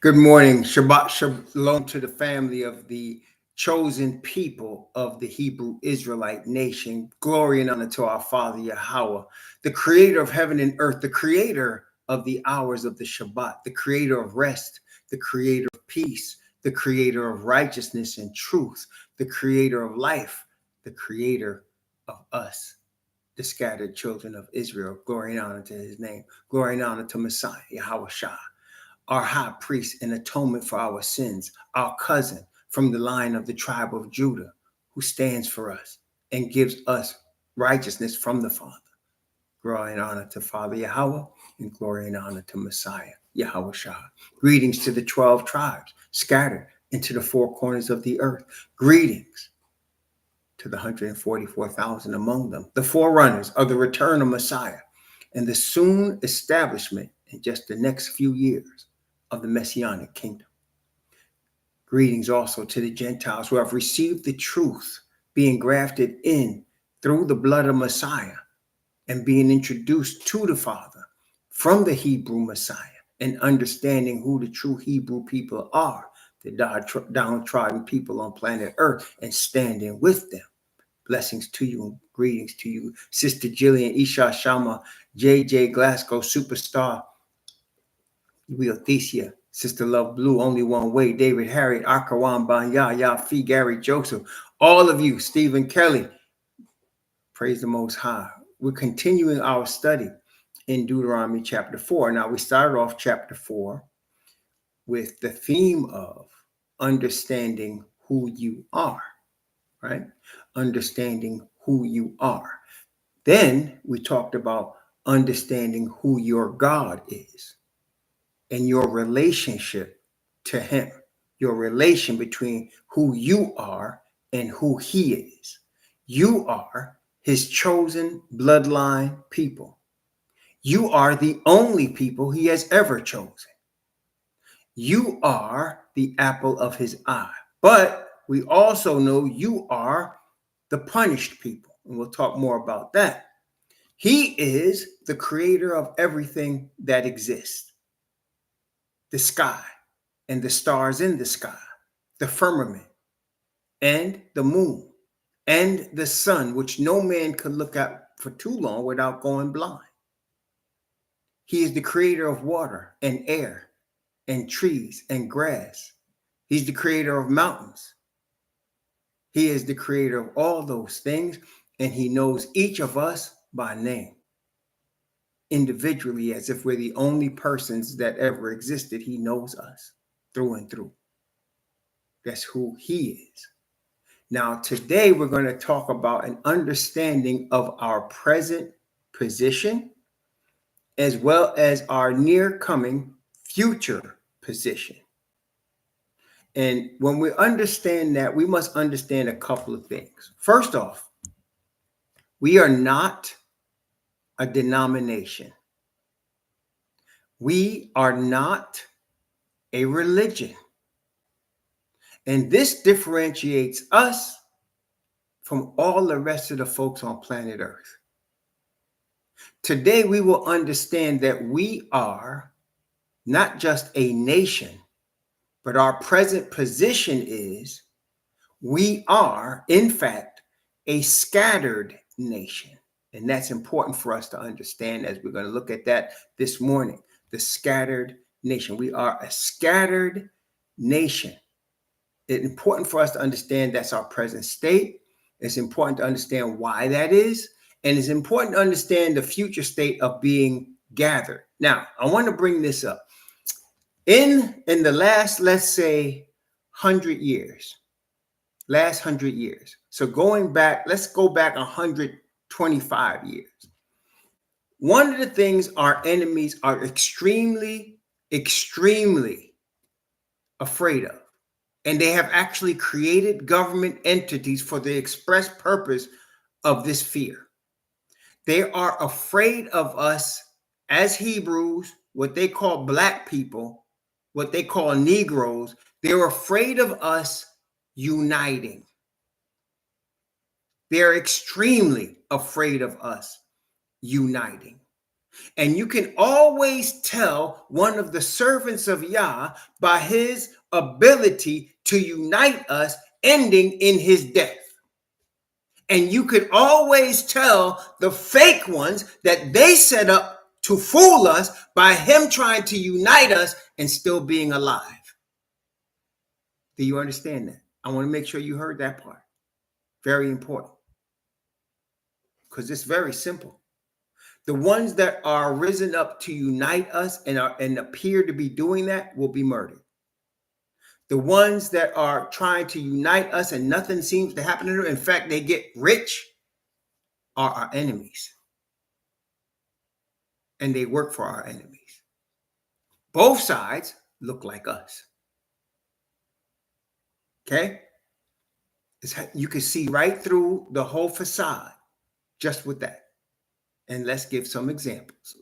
Good morning. Shabbat shalom to the family of the chosen people of the Hebrew Israelite nation. Glory and honor to our Father Yahweh, the creator of heaven and earth, the creator of the hours of the Shabbat, the creator of rest, the creator of peace, the creator of righteousness and truth, the creator of life, the creator of us, the scattered children of Israel. Glory and honor to his name. Glory and honor to Messiah, Yahweh Shah, our high priest in atonement for our sins, our cousin from the line of the tribe of Judah, who stands for us and gives us righteousness from the Father. Glory and honor to Father Yahweh, and glory and honor to Messiah, Yahweh Shah. Greetings to the 12 tribes scattered into the four corners of the earth. Greetings to the 144,000 among them, the forerunners of the return of Messiah and the soon establishment in just the next few years of the Messianic kingdom. Greetings also to the Gentiles who have received the truth, being grafted in through the blood of Messiah and being introduced to the Father from the Hebrew Messiah and understanding who the true Hebrew people are, the downtrodden people on planet Earth, and standing with them. Blessings to you and greetings to you, Sister Jillian, Isha Shama, JJ Glasgow, Superstar, Will Thesia, Sister Love Blue, Only One Way, David Harriet, Akawan Banya, Yafi, Gary Joseph, all of you, Stephen Kelly, praise the Most High. We're continuing our study in Deuteronomy chapter 4. Now, we started off chapter 4 with the theme of understanding who you are, right? Understanding who you are. Then we talked about understanding who your God is and your relationship to him, your relation between who you are and who he is. You are his chosen bloodline people. You are the only people he has ever chosen. You are the apple of his eye. But we also know you are the punished people. And we'll talk more about that. He is the creator of everything that exists. The sky and the stars in the sky, the firmament and the moon and the sun, which no man could look at for too long without going blind. He is the creator of water and air and trees and grass. He's the creator of mountains. He is the creator of all those things, and he knows each of us by name. Individually, as if we're the only persons that ever existed, he knows us through and through. That's who he is. Now, today we're going to talk about an understanding of our present position as well as our near coming future position. And when we understand that, we must understand a couple of things. First off, we are not a denomination. We are not a religion. And this differentiates us from all the rest of the folks on planet Earth. Today, we will understand that we are not just a nation, but our present position is we are, in fact, a scattered nation. And that's important for us to understand as we're going to look at that this morning. The scattered nation. We are a scattered nation. It's important for us to understand that's our present state. It's important to understand why that is. And it's important to understand the future state of being gathered. Now, I want to bring this up. In the last, let's say, 100 years, last 100 years. So going back, let's go back 125 years. One of the things our enemies are extremely, extremely afraid of, and they have actually created government entities for the express purpose of this fear. They are afraid of us as Hebrews, what they call Black people, what they call Negroes. They're afraid of us uniting. They're extremely afraid of us uniting. And you can always tell one of the servants of Yah by his ability to unite us, ending in his death. And you could always tell the fake ones that they set up to fool us by him trying to unite us and still being alive. Do you understand that? I want to make sure you heard that part. Very important. Because it's very simple. The ones that are risen up to unite us and appear to be doing that will be murdered. The ones that are trying to unite us and nothing seems to happen to them, in fact, they get rich, are our enemies. And they work for our enemies. Both sides look like us. Okay? You can see right through the whole facade just with that. And let's give some examples.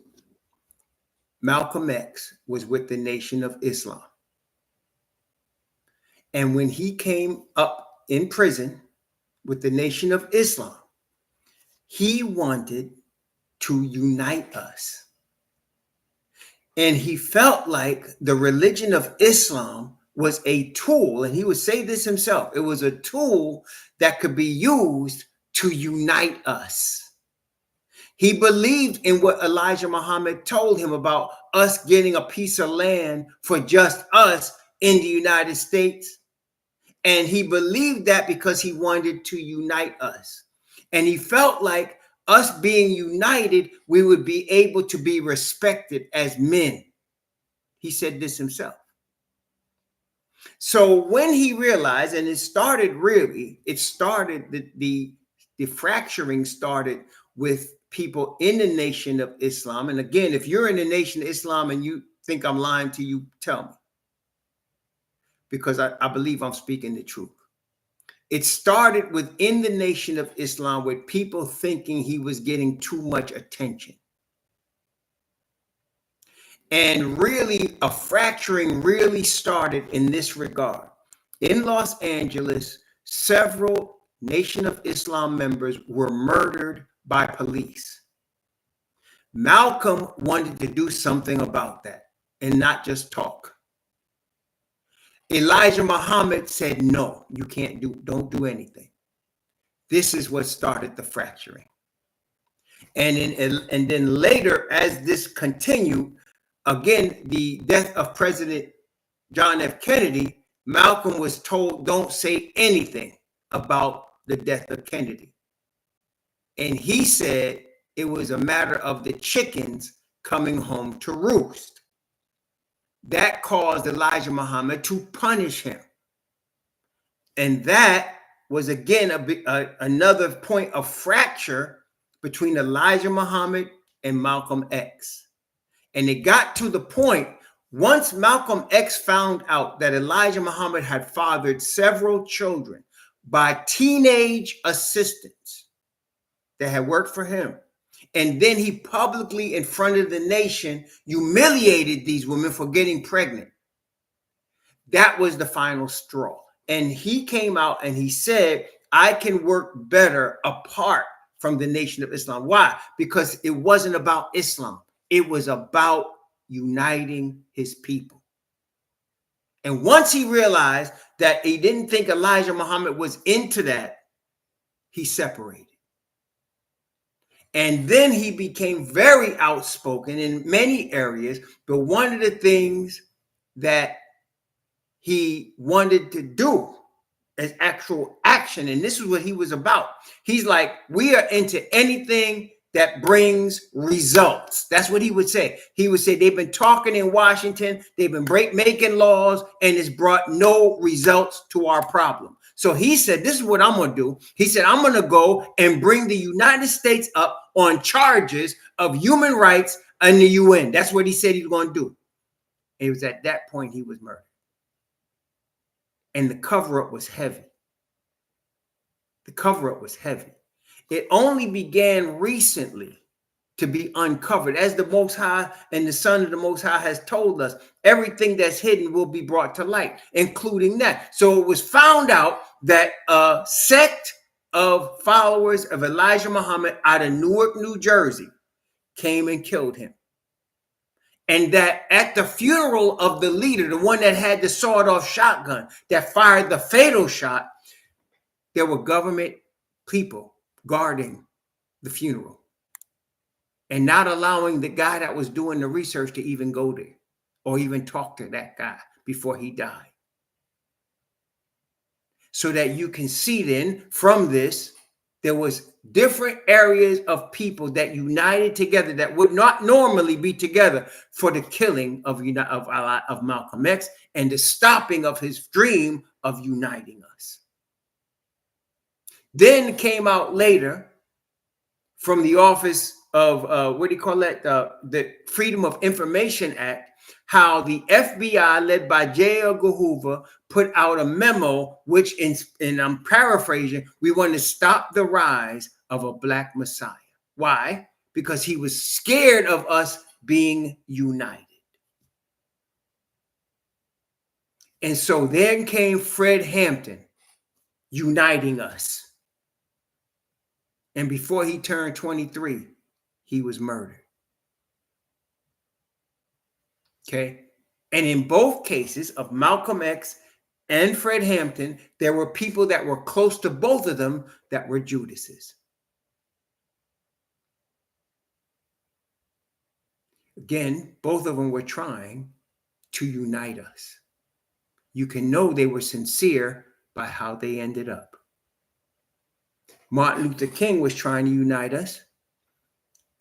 Malcolm X was with the Nation of Islam. And when he came up in prison with the Nation of Islam, he wanted to unite us. And he felt like the religion of Islam was a tool, and he would say this himself, it was a tool that could be used to unite us. He believed in what Elijah Muhammad told him about us getting a piece of land for just us in the United States. And he believed that because he wanted to unite us. And he felt like us being united, we would be able to be respected as men. He said this himself. So when he realized, and the fracturing started with people in the Nation of Islam. And again, if you're in the Nation of Islam and you think I'm lying to you, tell me. Because I believe I'm speaking the truth. It started within the Nation of Islam with people thinking he was getting too much attention. And really, a fracturing really started in this regard. In Los Angeles, several Nation of Islam members were murdered by police. Malcolm wanted to do something about that and not just talk. Elijah Muhammad said, no, you don't do anything. This is what started the fracturing. And then later, as this continued, again, the death of President John F. Kennedy, Malcolm was told, don't say anything about the death of Kennedy. And he said it was a matter of the chickens coming home to roost. That caused Elijah Muhammad to punish him. And that was, again, another point of fracture between Elijah Muhammad and Malcolm X. And it got to the point, once Malcolm X found out that Elijah Muhammad had fathered several children by teenage assistants that had worked for him, and then he publicly, in front of the nation, humiliated these women for getting pregnant. That was the final straw. And he came out and he said, I can work better apart from the Nation of Islam. Why? Because it wasn't about Islam. It was about uniting his people. And once he realized that he didn't think Elijah Muhammad was into that, he separated. And then he became very outspoken in many areas. But one of the things that he wanted to do as actual action, and this is what he was about. He's like, we are into anything that brings results. That's what he would say. He would say, they've been talking in Washington, they've been making laws, and it's brought no results to our problem. So he said, this is what I'm going to do. He said, I'm going to go and bring the United States up on charges of human rights and the UN. That's what he said he was going to do. And it was at that point he was murdered. And the cover-up was heavy. The cover-up was heavy. It only began recently to be uncovered. As the Most High and the Son of the Most High has told us, everything that's hidden will be brought to light, including that. So it was found out that a sect of followers of Elijah Muhammad out of Newark, New Jersey, came and killed him. And that at the funeral of the leader, the one that had the sawed-off shotgun that fired the fatal shot, there were government people guarding the funeral and not allowing the guy that was doing the research to even go there or even talk to that guy before he died. So that you can see then from this, there was different areas of people that united together that would not normally be together for the killing of Malcolm X and the stopping of his dream of uniting us. Then came out later from the office of, the Freedom of Information Act, how the FBI led by J. Edgar Hoover put out a memo, which and I'm paraphrasing, we want to stop the rise of a Black Messiah. Why? Because he was scared of us being united. And so then came Fred Hampton uniting us. And before he turned 23, he was murdered. Okay. And in both cases of Malcolm X and Fred Hampton, there were people that were close to both of them that were Judases. Again, both of them were trying to unite us. You can know they were sincere by how they ended up. Martin Luther King was trying to unite us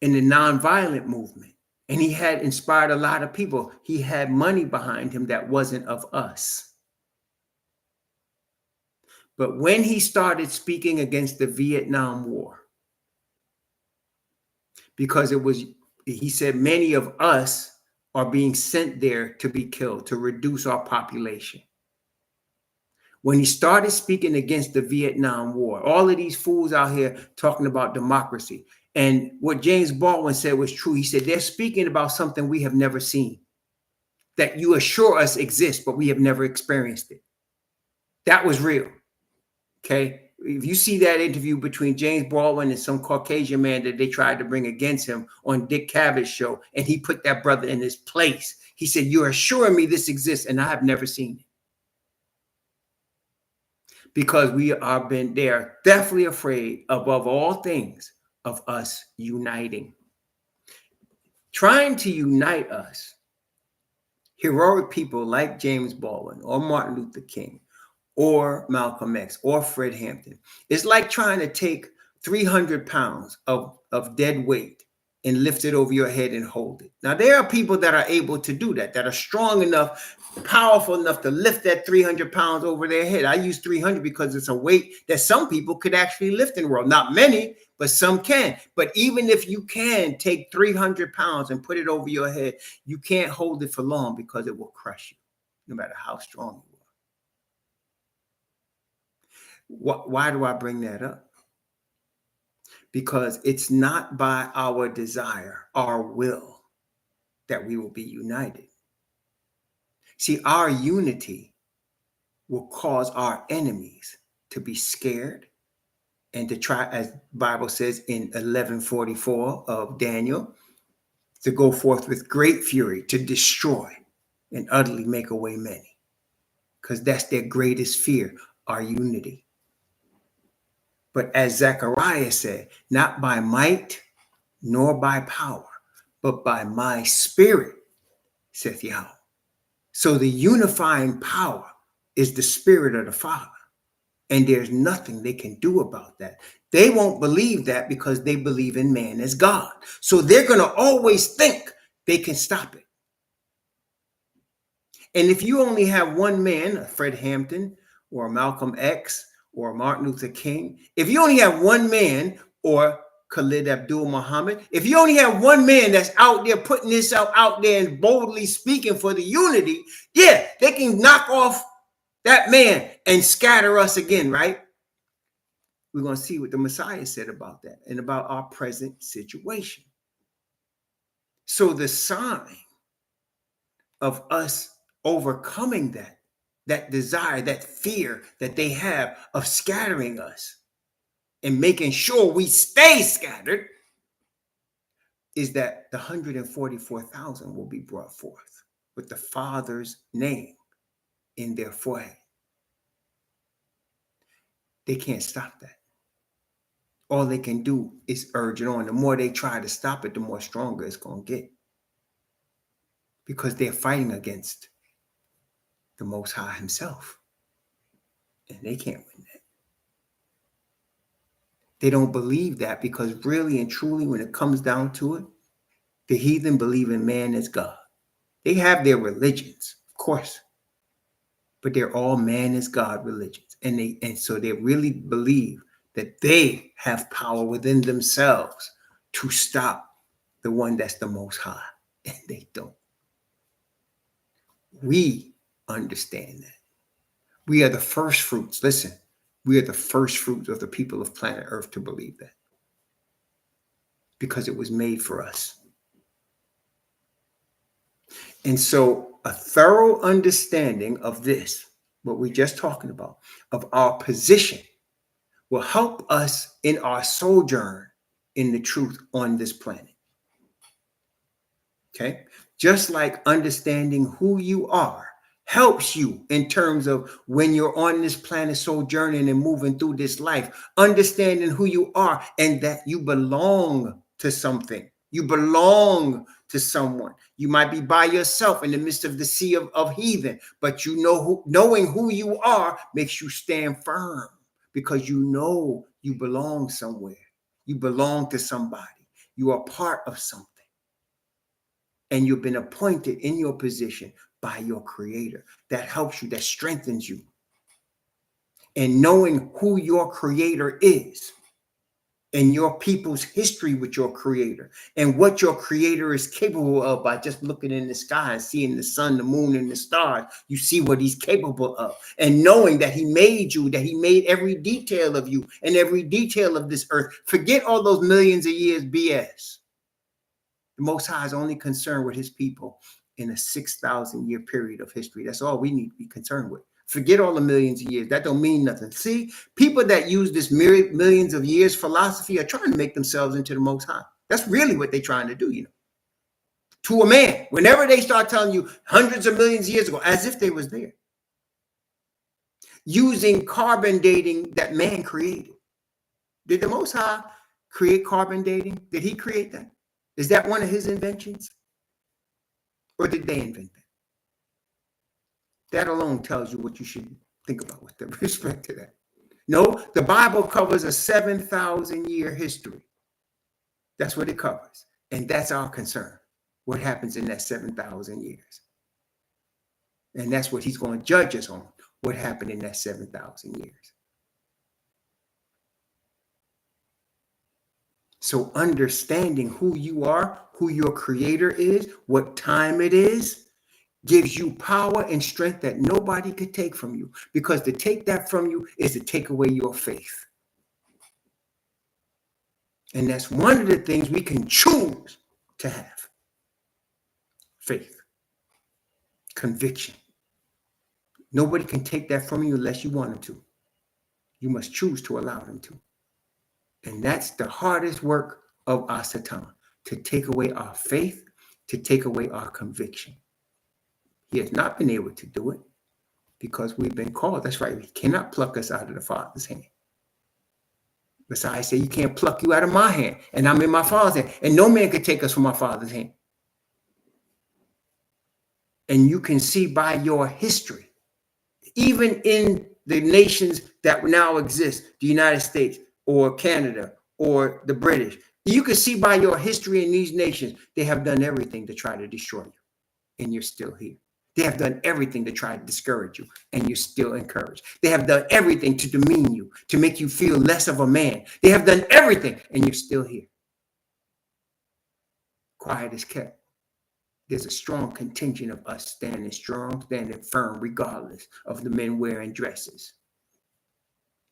in the nonviolent movement. And he had inspired a lot of people. He had money behind him that wasn't of us. But when he started speaking against the Vietnam War, because he said many of us are being sent there to be killed, to reduce our population. When he started speaking against the Vietnam War, all of these fools out here talking about democracy. And what James Baldwin said was true. He said, they're speaking about something we have never seen, that you assure us exists, but we have never experienced it. That was real. Okay. If you see that interview between James Baldwin and some Caucasian man that they tried to bring against him on Dick Cavett's show, and he put that brother in his place. He said, you're assuring me this exists, and I have never seen it. Because they are definitely afraid, above all things, of us uniting. Trying to unite us, heroic people like James Baldwin or Martin Luther King or Malcolm X or Fred Hampton, it's like trying to take 300 pounds of dead weight and lift it over your head and hold it. Now, there are people that are able to do that are strong enough, powerful enough to lift that 300 pounds over their head. I use 300 because it's a weight that some people could actually lift in the world. Not many, but some can. But even if you can take 300 pounds and put it over your head, you can't hold it for long because it will crush you, no matter how strong you are. Why do I bring that up? Because it's not by our desire, our will, that we will be united. See, our unity will cause our enemies to be scared and to try, as the Bible says in 11:44 of Daniel, to go forth with great fury to destroy and utterly make away many. Because that's their greatest fear, our unity. But as Zechariah said, not by might nor by power, but by my spirit, saith Yahweh. So the unifying power is the spirit of the Father. And there's nothing they can do about that. They won't believe that because they believe in man as God. So they're going to always think they can stop it. And if you only have one man, a Fred Hampton or Malcolm X or Martin Luther King, if you only have one man, or Khalid Abdul Muhammad, if you only have one man that's out there putting this out there and boldly speaking for the unity, yeah, they can knock off that man and scatter us again, right? We're going to see what the Messiah said about that and about our present situation. So the sign of us overcoming that desire, that fear that they have of scattering us and making sure we stay scattered, is that the 144,000 will be brought forth with the Father's name in their forehead. They can't stop that. All they can do is urge it on. The more they try to stop it, the more stronger it's going to get. Because they're fighting against the Most High himself. And they can't win that. They don't believe that because really and truly, when it comes down to it, the heathen believe in man as God. They have their religions, of course, but they're all man as God religions. And so they really believe that they have power within themselves to stop the one that's the Most High. And they don't. We understand that. We are the first fruits. Listen, we are the first fruits of the people of planet Earth to believe that. Because it was made for us. And so a thorough understanding of this, what we're just talking about, of our position, will help us in our sojourn in the truth on this planet. Okay? Just like understanding who you are helps you in terms of when you're on this planet sojourning and moving through this life, understanding who you are and that you belong to something. You belong to someone. You might be by yourself in the midst of the sea of heathen, but you know knowing who you are makes you stand firm because you know you belong somewhere. You belong to somebody. You are part of something. And you've been appointed in your position by your creator. That helps you, that strengthens you. And knowing who your creator is and your people's history with your creator and what your creator is capable of by just looking in the sky and seeing the sun, the moon, and the stars, you see what he's capable of. And knowing that he made you, that he made every detail of you and every detail of this earth. Forget all those millions of years BS. The Most High is only concerned with his people in a 6,000-year period of history. That's all we need to be concerned with. Forget all the millions of years. That don't mean nothing. See, people that use this millions of years philosophy are trying to make themselves into the Most High. That's really what they're trying to do, you know. To a man, whenever they start telling you hundreds of millions of years ago, as if they was there. Using carbon dating that man created. Did the Most High create carbon dating? Did he create that? Is that one of his inventions? Or did they invent that? That alone tells you what you should think about with respect to that. No, the Bible covers a 7,000-year history. That's what it covers. And that's our concern. What happens in that 7,000 years. And that's what he's going to judge us on. What happened in that 7,000 years. So understanding who you are, who your creator is, what time it is, gives you power and strength that nobody could take from you. Because to take that from you is to take away your faith. And that's one of the things we can choose to have. Faith. Conviction. Nobody can take that from you unless you want them to. You must choose to allow them to. And that's the hardest work of our Satan, to take away our faith, to take away our conviction. He has not been able to do it because we've been called. That's right. He cannot pluck us out of the Father's hand. Besides, say, you can't pluck you out of my hand, and I'm in my Father's hand. And no man can take us from my Father's hand. And you can see by your history, even in the nations that now exist, the United States or Canada or the British, you can see by your history in these nations, they have done everything to try to destroy you, and you're still here. They have done everything to try to discourage you, and you're still encouraged. They have done everything to demean you, to make you feel less of a man. They have done everything, and you're still here. Quiet is kept. There's a strong contingent of us standing strong, standing firm, regardless of the men wearing dresses,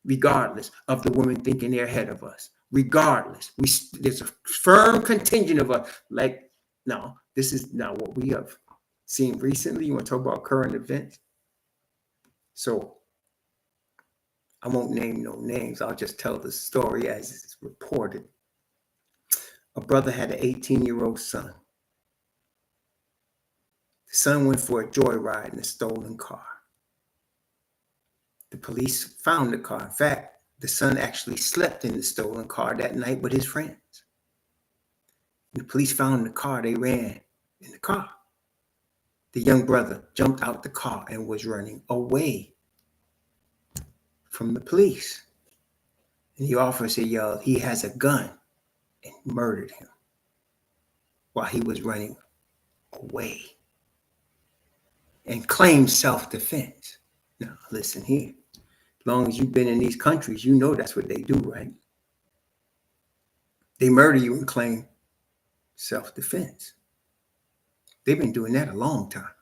regardless of the women thinking they're ahead of us, regardless. There's a firm contingent of us. Like, no, this is not what we have seen recently. You want to talk about current events? So I won't name no names. I'll just tell the story as it's reported. A brother had an 18-year-old son. The son went for a joyride in a stolen car. The police found the car. In fact, the son actually slept in the stolen car that night with his friends. The police found the car. They ran in the car. The young brother jumped out the car and was running away from the police. And the officer yelled, "He has a gun," and murdered him while he was running away and claimed self-defense. Now, listen here. As long as you've been in these countries, you know that's what they do, right? They murder you and claim self-defense. They've been doing that a long time,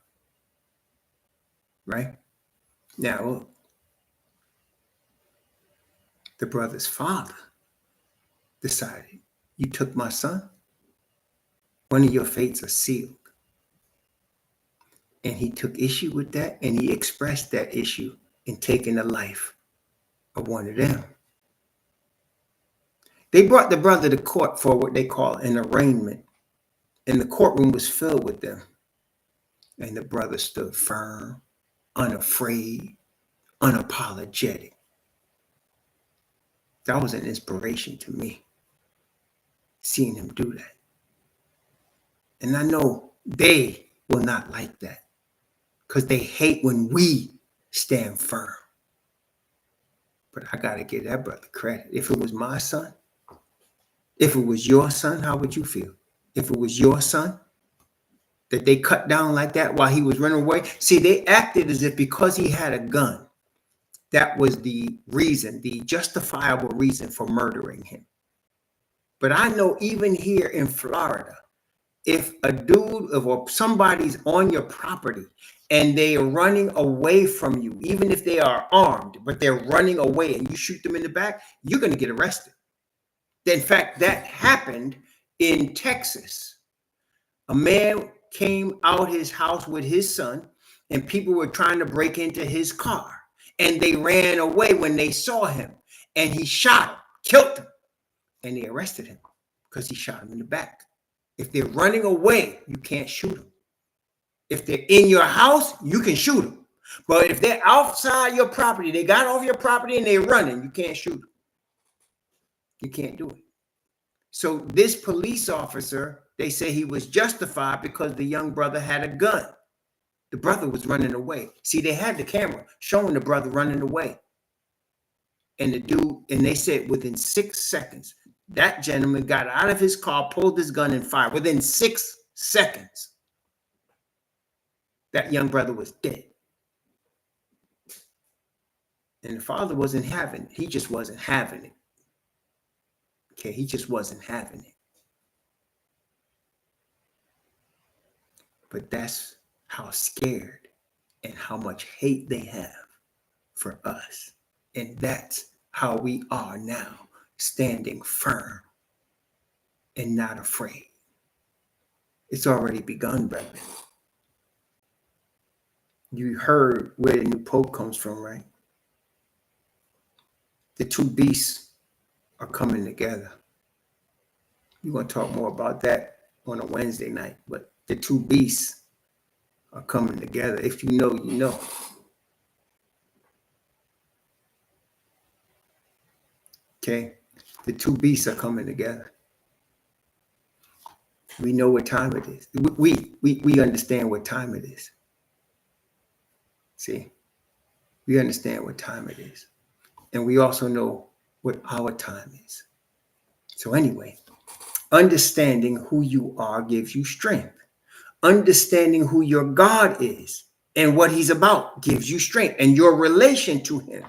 right? Now, the brother's father decided, "You took my son. One of your fates are sealed." And he took issue with that, and he expressed that issue in taking the life of one of them. They brought the brother to court for what they call an arraignment, and the courtroom was filled with them. And the brother stood firm, unafraid, unapologetic. That was an inspiration to me, seeing him do that. And I know they will not like that because they hate when we stand firm. But I got to give that brother credit. If it was my son, if it was your son, how would you feel? If it was your son that they cut down like that while he was running away? See, they acted as if because he had a gun, that was the reason, the justifiable reason for murdering him. But I know even here in Florida, if a dude or somebody's on your property and they are running away from you, even if they are armed, but they're running away and you shoot them in the back, you're going to get arrested. In fact, that happened in Texas. A man came out his house with his son, and people were trying to break into his car, and they ran away when they saw him, and he shot him, killed him, and they arrested him because he shot him in the back. If they're running away, you can't shoot them. If they're in your house, you can shoot them. But if they're outside your property, they got off your property and they're running, you can't shoot them. You can't do it. So this police officer, they say he was justified because the young brother had a gun. The brother was running away. See, they had the camera showing the brother running away. And the dude, and they said within 6 seconds, that gentleman got out of his car, pulled his gun and fired. Within 6 seconds, that young brother was dead. And the father wasn't having it. He just wasn't having it. Okay, he just wasn't having it. But that's how scared and how much hate they have for us. And that's how we are now, standing firm and not afraid. It's already begun, brethren. You heard where the new pope comes from, right? The two beasts are coming together. We're going to talk more about that on a Wednesday night, but the two beasts are coming together. If you know, you know. Okay? The two beasts are coming together. We know what time it is. We understand what time it is. See? We understand what time it is. And we also know what our time is. So anyway, understanding who you are gives you strength. Understanding who your God is and what he's about gives you strength and your relation to him.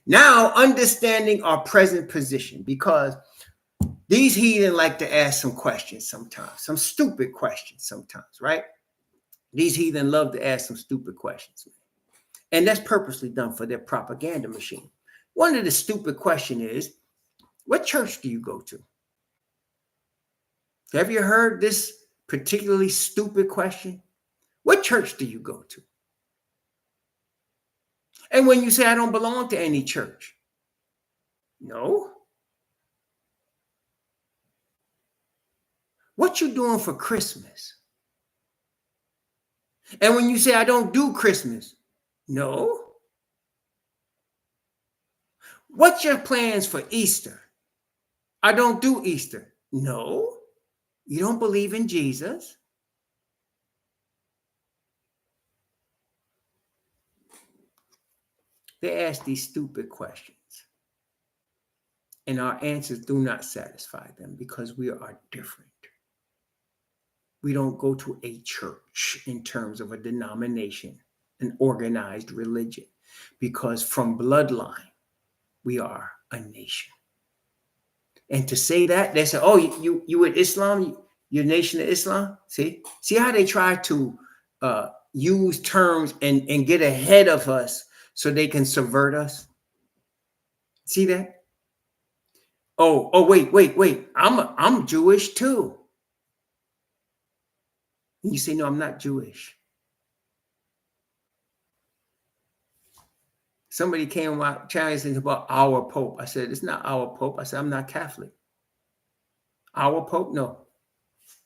Now, understanding our present position, because these heathen like to ask some questions sometimes, some stupid questions sometimes, right? These heathen love to ask some stupid questions. And that's purposely done for their propaganda machine. One of the stupid questions is, what church do you go to? Have you heard this particularly stupid question? What church do you go to? And when you say, I don't belong to any church. No. What you doing for Christmas? And when you say, I don't do Christmas, no. What's your plans for Easter? I don't do Easter. No. You don't believe in Jesus. They ask these stupid questions. And our answers do not satisfy them because we are different. We don't go to a church in terms of a denomination, an organized religion, because from bloodline, we are a nation. And to say that, they say, oh, you with Islam, your nation of Islam? See how they try to use terms and get ahead of us so they can subvert us? See that? Oh, wait. I'm Jewish too. And you say, no, I'm not Jewish. Somebody came out challenging about our Pope. I said, it's not our Pope. I said, I'm not Catholic. Our Pope? No,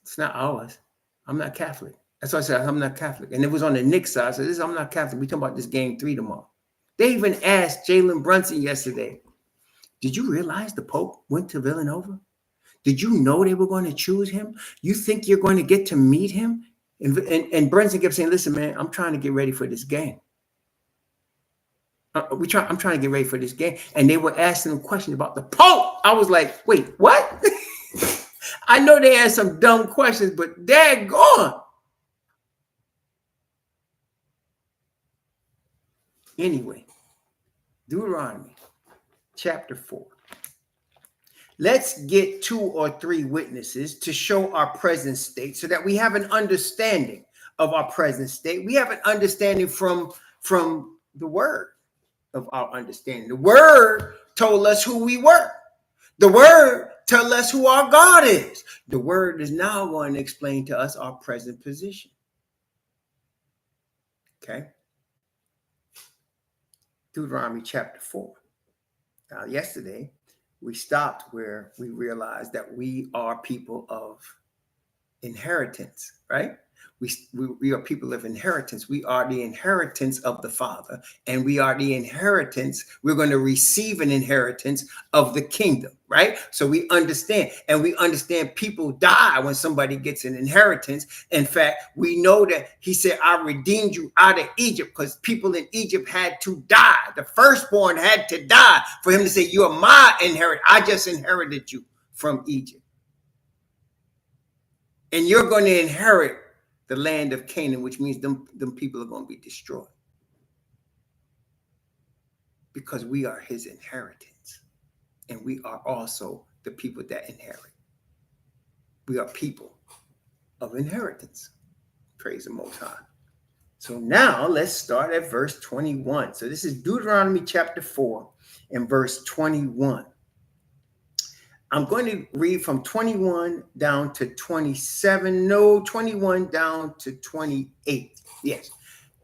it's not ours. I'm not Catholic. That's why I said, I'm not Catholic. And it was on the Knicks side. I said, I'm not Catholic. We talking about this game 3 tomorrow. They even asked Jalen Brunson yesterday, did you realize the Pope went to Villanova? Did you know they were going to choose him? You think you're going to get to meet him? And Brunson kept saying, listen, man, I'm trying to get ready for this game. I'm trying to get ready for this game. And they were asking him questions about the Pope. I was like, wait, what? I know they asked some dumb questions, but they're gone. Anyway, Deuteronomy chapter 4. Let's get 2 or 3 witnesses to show our present state so that we have an understanding of our present state. We have an understanding from the word of our understanding. The word told us who we were. The word tells us who our God is. The word is now going to explain to us our present position. Okay. Deuteronomy chapter 4. Now, yesterday, we stopped where we realized that we are people of inheritance, right? We are people of inheritance. We are the inheritance of the Father, and we are the inheritance. We're going to receive an inheritance of the kingdom, right? So we understand, and we understand people die when somebody gets an inheritance. In fact, we know that he said, I redeemed you out of Egypt because people in Egypt had to die. The firstborn had to die for him to say, you are my inheritance. I just inherited you from Egypt. And you're going to inherit the land of Canaan, which means them people are going to be destroyed. Because we are his inheritance. And we are also the people that inherit. We are people of inheritance. Praise the Most High. So now let's start at verse 21. So this is Deuteronomy chapter 4 and verse 21. I'm going to read from 21 down to 27. No, 21 down to 28. Yes,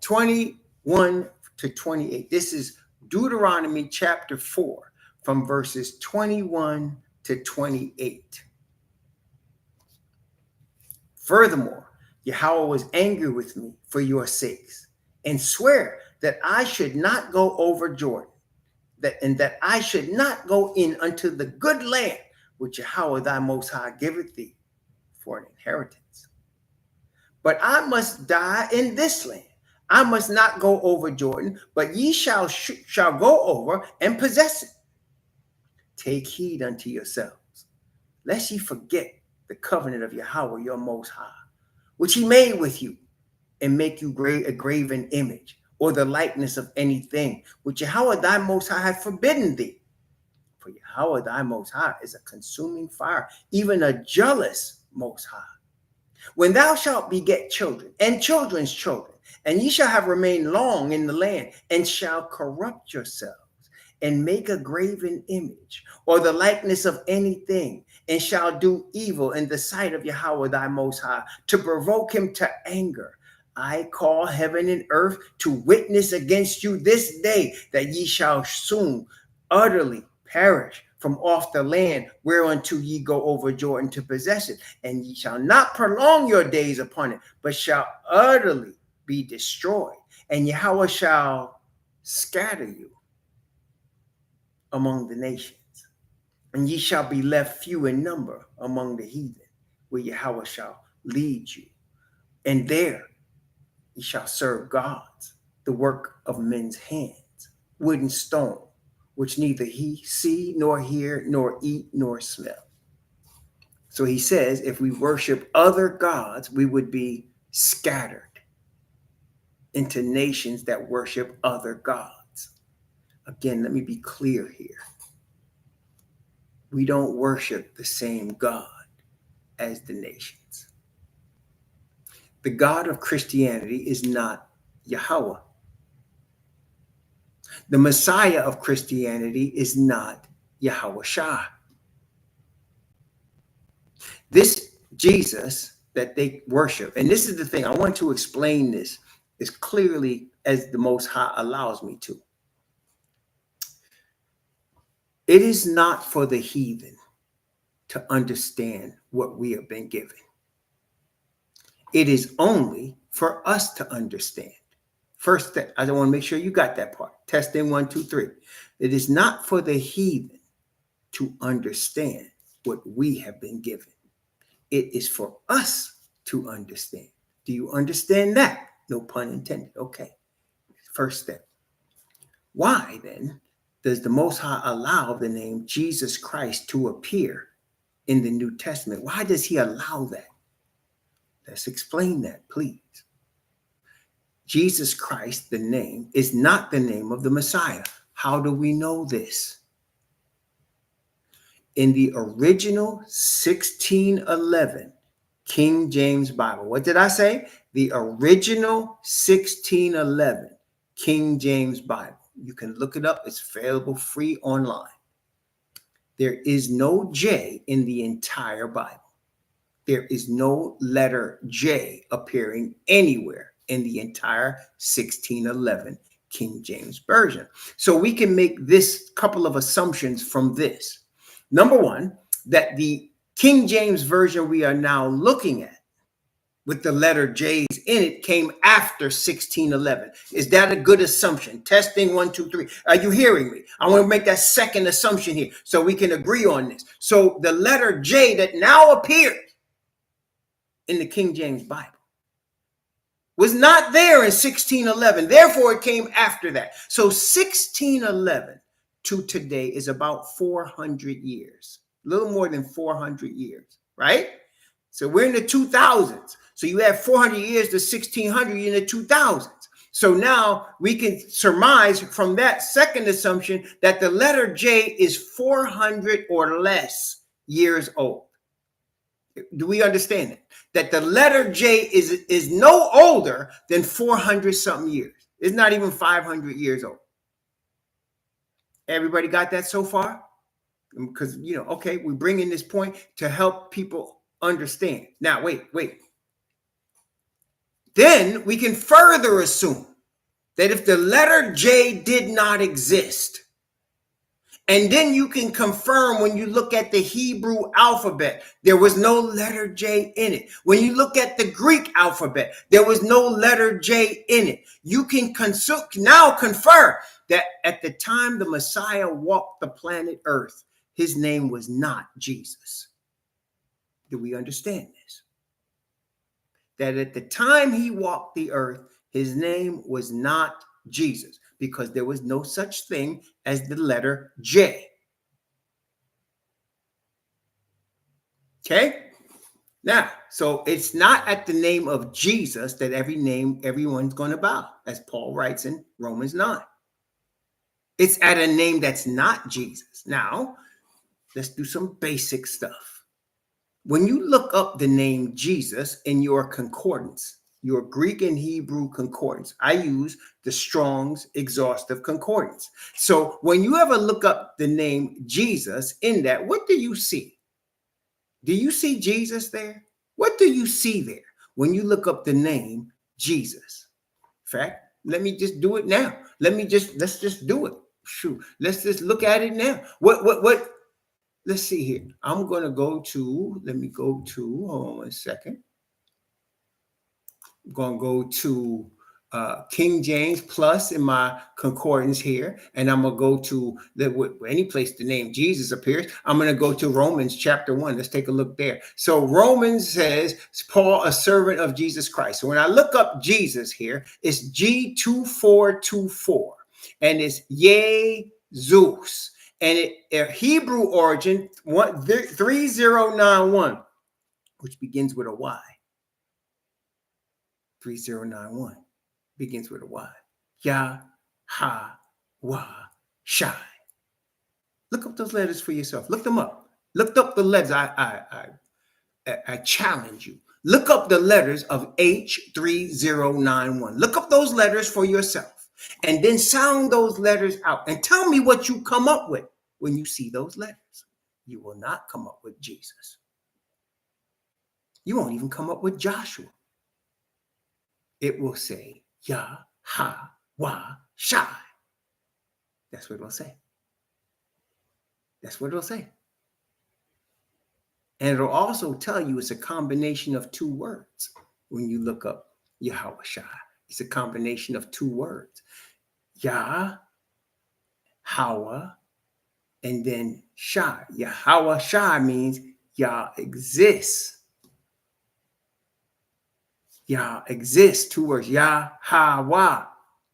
21 to 28. This is Deuteronomy chapter 4 from verses 21 to 28. Furthermore, Yahweh was angry with me for your sakes and swear that I should not go over Jordan, that I should not go in unto the good land which Yahweh thy Most High giveth thee for an inheritance. But I must die in this land. I must not go over Jordan, but ye shall go over and possess it. Take heed unto yourselves, lest ye forget the covenant of Yahweh your Most High, which he made with you, and make you a graven image, or the likeness of anything, which Yahweh thy Most High hath forbidden thee. For Yahweh thy Most High is a consuming fire, even a jealous Most High. When thou shalt beget children and children's children, and ye shall have remained long in the land, and shall corrupt yourselves, and make a graven image, or the likeness of anything, and shall do evil in the sight of Yahweh thy Most High, to provoke him to anger, I call heaven and earth to witness against you this day, that ye shall soon utterly perish from off the land whereunto ye go over Jordan to possess it. And ye shall not prolong your days upon it, but shall utterly be destroyed. And Yahweh shall scatter you among the nations. And ye shall be left few in number among the heathen, where Yahweh shall lead you. And there ye shall serve gods, the work of men's hands, wood and stone, which neither he see, nor hear, nor eat, nor smell. So he says, if we worship other gods, we would be scattered into nations that worship other gods. Again, let me be clear here. We don't worship the same God as the nations. The God of Christianity is not Yahweh. The Messiah of Christianity is not Yahweh Shah. This Jesus that they worship, and this is the thing, I want to explain this as clearly as the Most High allows me to. It is not for the heathen to understand what we have been given. It is only for us to understand. First, I want to make sure you got that part. Testing 1, 2, 3. It is not for the heathen to understand what we have been given. It is for us to understand. Do you understand that? No pun intended. Okay. First step. Why then does the Most High allow the name Jesus Christ to appear in the New Testament? Why does he allow that? Let's explain that, please. Jesus Christ, the name, is not the name of the Messiah. How do we know this? In the original 1611 King James Bible. What did I say? The original 1611 King James Bible. You can look it up. It's available free online. There is no J in the entire Bible. There is no letter J appearing anywhere in the entire 1611 King James Version. So we can make this couple of assumptions from this. Number one, that the King James Version we are now looking at with the letter J's in it came after 1611. Is that a good assumption? Testing 1, 2, 3. Are you hearing me? I want to make that second assumption here so we can agree on this. So the letter J that now appears in the King James Bible was not there in 1611. Therefore, it came after that. So 1611 to today is about 400 years, a little more than 400 years, right? So we're in the 2000s. So you have 400 years to 1600 in the 2000s. So now we can surmise from that second assumption that the letter J is 400 or less years old. Do we understand it? That the letter J is no older than 400 something years. It's not even 500 years old. Everybody got that so far? Because, okay, we bring in this point to help people understand. Now, wait. Then we can further assume that if the letter J did not exist, and then you can confirm when you look at the Hebrew alphabet, there was no letter J in it. When you look at the Greek alphabet, there was no letter J in it. You can now confirm that at the time the Messiah walked the planet Earth, his name was not Jesus. Do we understand this? That at the time he walked the earth, his name was not Jesus, because there was no such thing as the letter J. Okay? Now, so it's not at the name of Jesus that everyone's going to bow, as Paul writes in Romans 9. It's at a name that's not Jesus. Now, let's do some basic stuff. When you look up the name Jesus in your concordance, your Greek and Hebrew concordance, I use the Strong's Exhaustive Concordance. So when you ever look up the name Jesus in that, what do you see? Do you see Jesus there? What do you see there when you look up the name Jesus? In fact, let me just do it now. Let's just do it. Shoot, let's just look at it now. What let's see here. I'm going to go to, let me go to, hold on 1 second. I'm going to go to King James Plus in my concordance here, and I'm going to go to any place the name Jesus appears. I'm going to go to Romans chapter 1. Let's take a look there. So Romans says, Paul, a servant of Jesus Christ. So when I look up Jesus here, it's G2424, and it's Jesus, and it Hebrew origin 3091, which begins with a Y. 3091 begins with a Y. Yah, Ha, Wah, Shai. Look up those letters for yourself. Look them up. Look up the letters. I challenge you. Look up the letters of H3091. Look up those letters for yourself. And then sound those letters out. And tell me what you come up with when you see those letters. You will not come up with Jesus. You won't even come up with Joshua. It will say Yah, Ha, Wah, Shai. That's what it'll say. That's what it'll say. And it'll also tell you it's a combination of two words when you look up Yahweh Shai. It's a combination of two words. Yah, Hawa, and then Shai. Yahweh Shai means Yah exists. Yah exists. Two words. Yah, Hawa.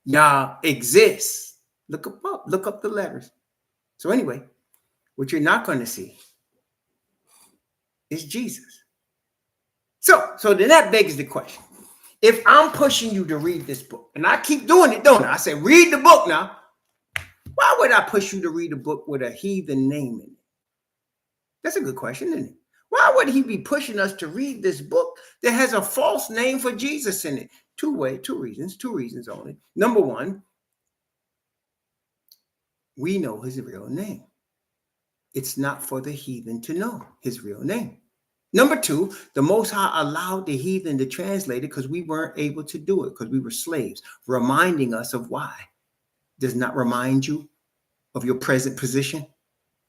Yah exists. Look up the letters. So anyway, what you're not going to see is Jesus. So then that begs the question. If I'm pushing you to read this book, and I keep doing it, don't I? I say, read the book now. Why would I push you to read a book with a heathen name in it? That's a good question, isn't it? Why would he be pushing us to read this book that has a false name for Jesus in it? Two reasons only. Number one, we know his real name. It's not for the heathen to know his real name. Number two, the Most High allowed the heathen to translate it because we weren't able to do it because we were slaves, reminding us of why. Does not remind you of your present position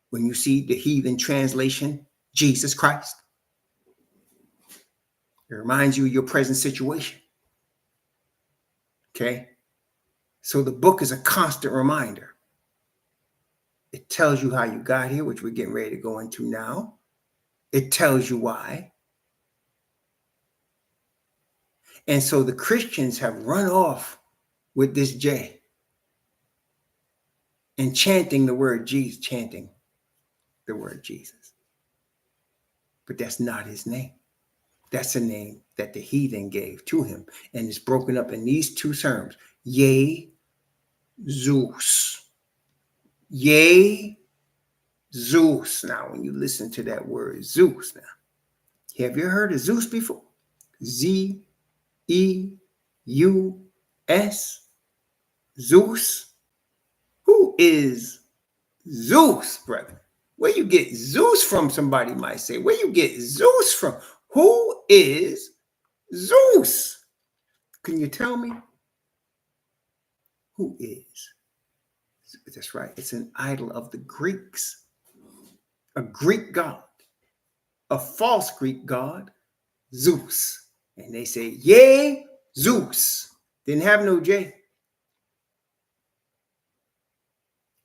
when you see the heathen translation, Jesus Christ? It reminds you of your present situation. Okay? So the book is a constant reminder. It tells you how you got here, which we're getting ready to go into now. It tells you why. And so the Christians have run off with this J and chanting the word Jesus. But that's not his name. That's a name that the heathen gave to him. And it's broken up in these two terms. Yea, Zeus. Yea, Zeus. Now, when you listen to that word Zeus, now, have you heard of Zeus before? Z-E-U-S. Zeus. Who is Zeus, brother? Where you get Zeus from, somebody might say. Where you get Zeus from? Who is Zeus? Can you tell me? Who is? That's right. It's an idol of the Greeks. A Greek god. A false Greek god. Zeus. And they say, yay, Zeus. Didn't have no J.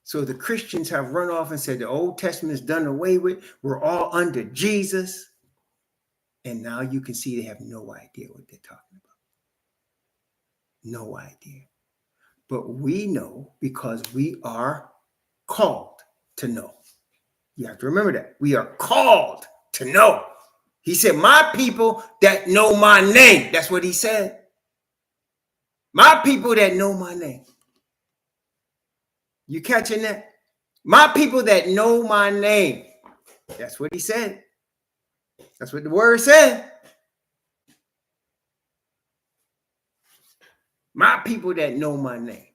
So the Christians have run off and said the Old Testament is done away with. We're all under Jesus. And now you can see they have no idea what they're talking about. No idea. But we know because we are called to know. You have to remember that. We are called to know. He said, my people that know my name. That's what he said. My people that know my name. You catching that? My people that know my name. That's what he said. That's what the word said. My people that know my name.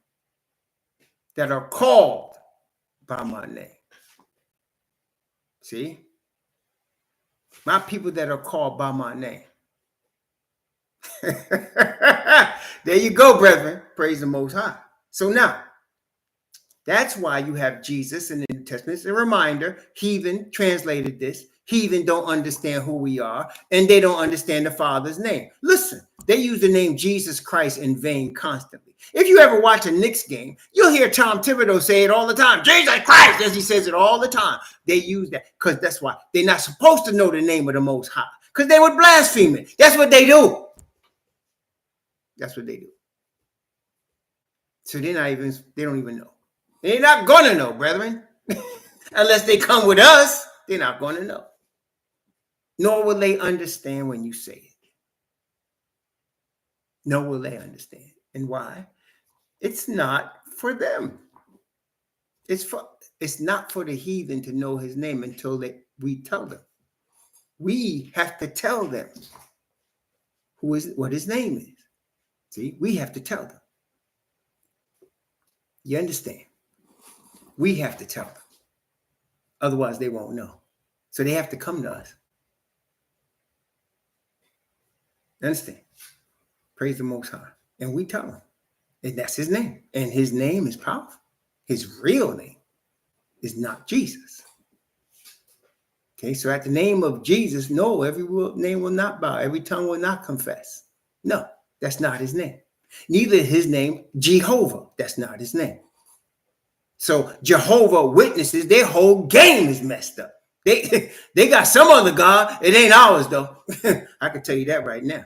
That are called by my name. See? My people that are called by my name. There you go, brethren. Praise the Most High. So now, that's why you have Jesus in the Testament. It's a reminder. Heathen translated this. Heathen don't understand who we are, and they don't understand the Father's name. Listen, they use the name Jesus Christ in vain constantly. If you ever watch a Knicks game, you'll hear Tom Thibodeau say it all the time. Jesus Christ, as he says it all the time. They use that because that's why they're not supposed to know the name of the Most High, because they would blaspheme it. That's what they do. That's what they do. So they don't even know. They're not gonna know, brethren. Unless they come with us, they're not gonna know. Nor will they understand when you say it. Nor will they understand. And why? It's not for them. It's not for the heathen to know his name until we tell them. We have to tell them what his name is. See, we have to tell them. You understand? We have to tell them. Otherwise, they won't know. So they have to come to us. Understand? Praise the Most High. And we tell him. And that's his name. And his name is powerful. His real name is not Jesus. Okay, so at the name of Jesus, no, every name will not bow. Every tongue will not confess. No, that's not his name. Neither his name, Jehovah. That's not his name. So Jehovah Witnesses, their whole game is messed up. They got some other God. It ain't ours, though. I can tell you that right now.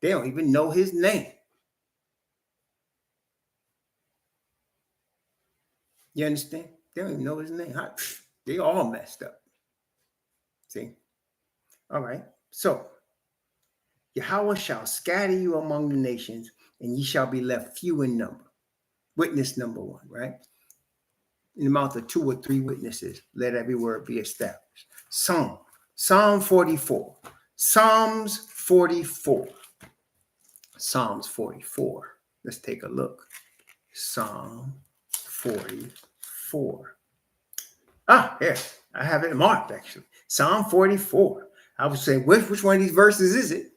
They don't even know his name. You understand? They don't even know his name. They all messed up. See? All right. So, Yahweh shall scatter you among the nations, and ye shall be left few in number. Witness number one, right? In the mouth of 2 or 3 witnesses, let every word be established. Psalm 44. Psalms 44. Psalms 44. Let's take a look. Psalm 44. Here. I have it marked, actually. Psalm 44. I was saying, which one of these verses is it?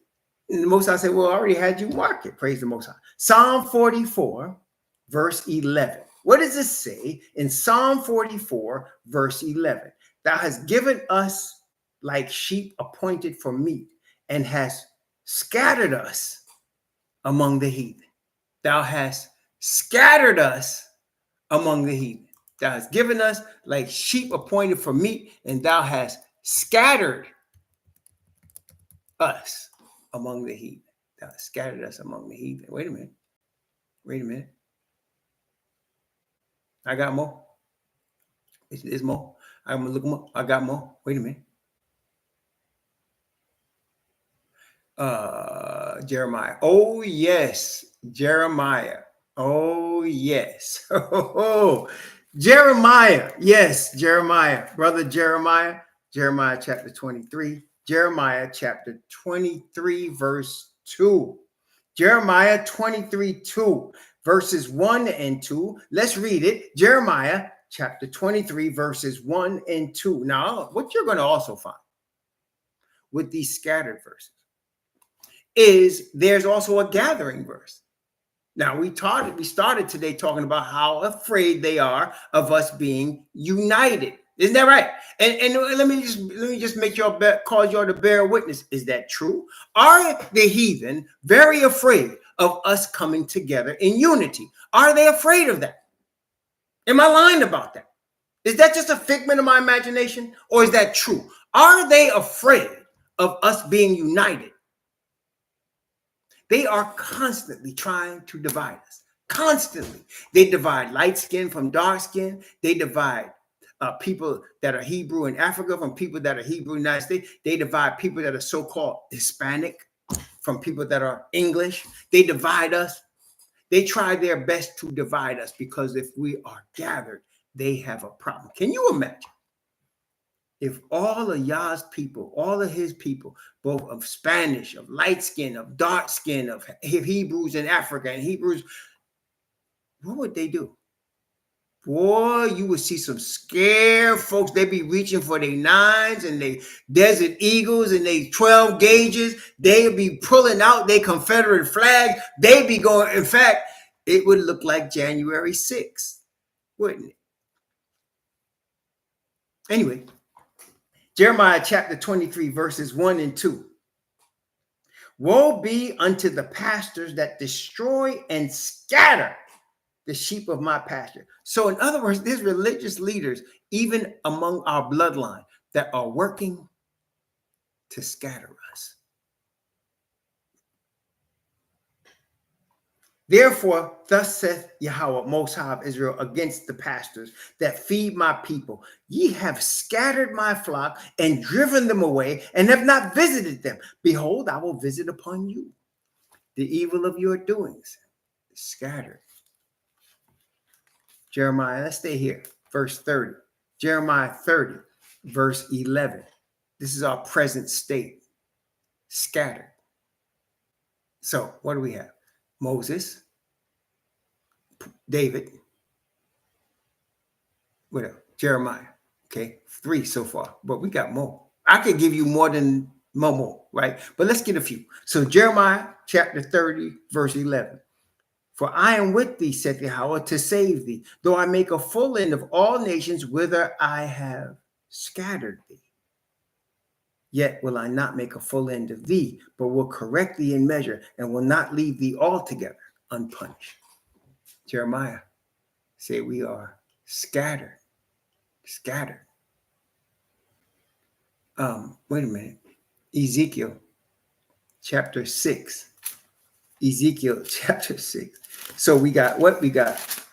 And the Most High said, well, I already had you mark it. Praise the Most High. Psalm 44, verse 11. What does it say in Psalm 44, verse 11? Thou hast given us like sheep appointed for meat, and hast scattered us among the heathen. Thou hast scattered us among the heathen. Thou hast given us like sheep appointed for meat, and thou hast scattered us among the heathen. Thou hast scattered us among the heathen. Wait a minute. I got more. There's more. I'm going to look more. I got more. Wait a minute. Jeremiah. Oh, yes. Jeremiah. Oh, yes. Jeremiah. Yes, Jeremiah. Brother Jeremiah. Jeremiah chapter 23. Jeremiah chapter 23, verse 2. Jeremiah 23, 2. Verses 1 and 2. Let's read it. Jeremiah chapter 23, verses 1 and 2. Now, what you're going to also find with these scattered verses is there's also a gathering verse. Now, we started today talking about how afraid they are of us being united. Isn't that right? And let me just make y'all cause y'all to bear witness. Is that true? Are the heathen very afraid of us coming together in unity? Are they afraid of that? Am I lying about that? Is that just a figment of my imagination, or is that true? Are they afraid of us being united? They are constantly trying to divide us. Constantly. They divide light skin from dark skin. They divide people that are Hebrew in Africa from people that are Hebrew in the United States. They divide people that are so-called Hispanic from people that are English. They divide us. They try their best to divide us, because if we are gathered, they have a problem. Can you imagine if all of Yah's people, all of his people, both of Spanish, of light skin, of dark skin, of Hebrews in Africa and Hebrews, what would they do? Boy, you would see some scared folks. They'd be reaching for their 9s and their Desert Eagles and their 12 gauges. They'd be pulling out their Confederate flag. They'd be going, in fact, it would look like January 6th, wouldn't it? Anyway, Jeremiah chapter 23, verses 1 and 2. Woe be unto the pastors that destroy and scatter the sheep of my pasture. So in other words, there's religious leaders, even among our bloodline, that are working to scatter us. Therefore, thus saith Yahweh, Most High of Israel, against the pastors that feed my people. Ye have scattered my flock and driven them away, and have not visited them. Behold, I will visit upon you the evil of your doings. Scattered. Jeremiah, let's stay here. Verse 30. Jeremiah 30, verse 11. This is our present state. Scattered. So what do we have? Moses, David, whatever, Jeremiah. Okay, 3 so far, but we got more. I could give you more than more, right? But let's get a few. So Jeremiah chapter 30, verse 11. For I am with thee, saith Yahweh, to save thee, though I make a full end of all nations whither I have scattered thee. Yet will I not make a full end of thee, but will correct thee in measure, and will not leave thee altogether unpunished. Jeremiah say we are scattered. Wait a minute. Ezekiel chapter 6. Ezekiel chapter 6. So we got what? We got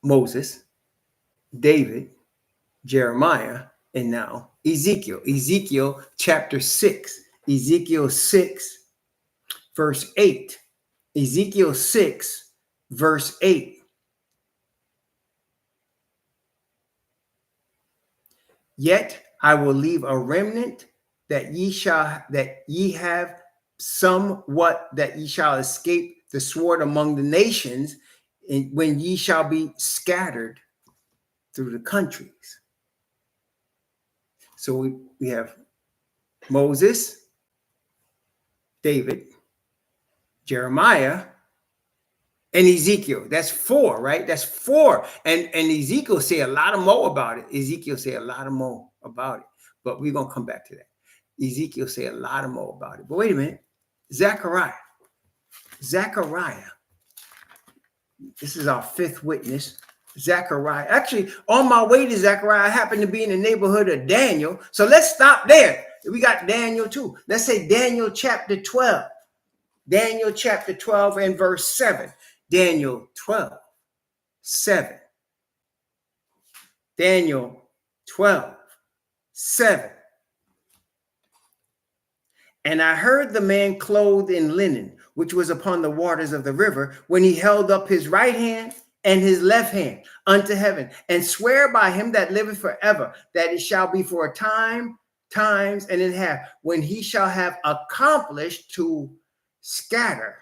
Moses, David, Jeremiah, and now Ezekiel. Ezekiel chapter 6. Ezekiel 6, verse 8. Ezekiel 6, verse 8. Yet I will leave a remnant that ye have somewhat, that ye shall escape the sword among the nations, and when ye shall be scattered through the countries. So we have Moses, David, Jeremiah, and Ezekiel. That's 4, right? That's 4. And Ezekiel say a lot of more about it. Ezekiel say a lot of more about it. But we're going to come back to that. Ezekiel say a lot of more about it. But wait a minute. Zechariah. This is our 5th witness. Zechariah. Actually, on my way to Zechariah, I happened to be in the neighborhood of Daniel. So let's stop there. We got Daniel too. Let's say Daniel chapter 12. Daniel chapter 12 and verse 7. Daniel 12, 7. Daniel 12, 7. And I heard the man clothed in linen, which was upon the waters of the river, when he held up his right hand and his left hand unto heaven, and swear by him that liveth forever, that it shall be for a time, times, and in half, when he shall have accomplished to scatter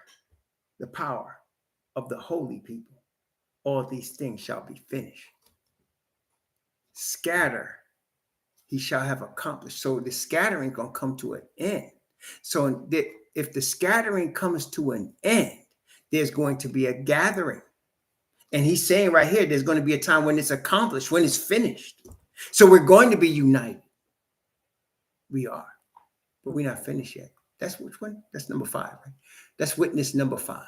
the power of the holy people. All these things shall be finished. Scatter, he shall have accomplished. So the scattering gonna come to an end. So if the scattering comes to an end, there's going to be a gathering. And he's saying right here, there's going to be a time when it's accomplished, when it's finished. So we're going to be united. We are, but we're not finished yet. That's which one? That's number 5, right? That's witness number 5.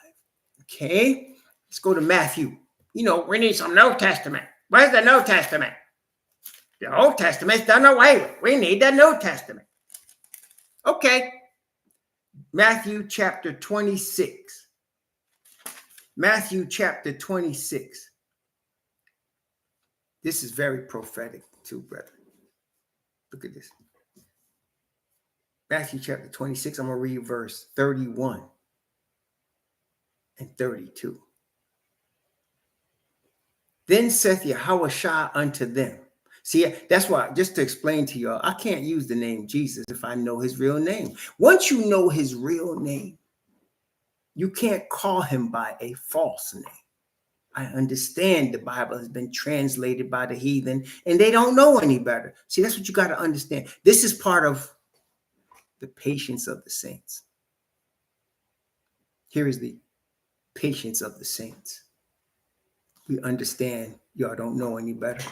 Okay, let's go to Matthew. You know, we need some New Testament. Where's the New Testament? The Old Testament's done away with. We need the New Testament. Okay. Matthew chapter 26. Matthew chapter 26. This is very prophetic too, brethren. Look at this. Matthew chapter 26, I'm going to read verse 31 and 32. Then saith Yahushua unto them. See, that's why, just to explain to y'all, I can't use the name Jesus if I know his real name. Once you know his real name, you can't call him by a false name. I understand the Bible has been translated by the heathen and they don't know any better. See, that's what you got to understand. This is part of the patience of the saints. Here is the patience of the saints. We understand y'all don't know any better.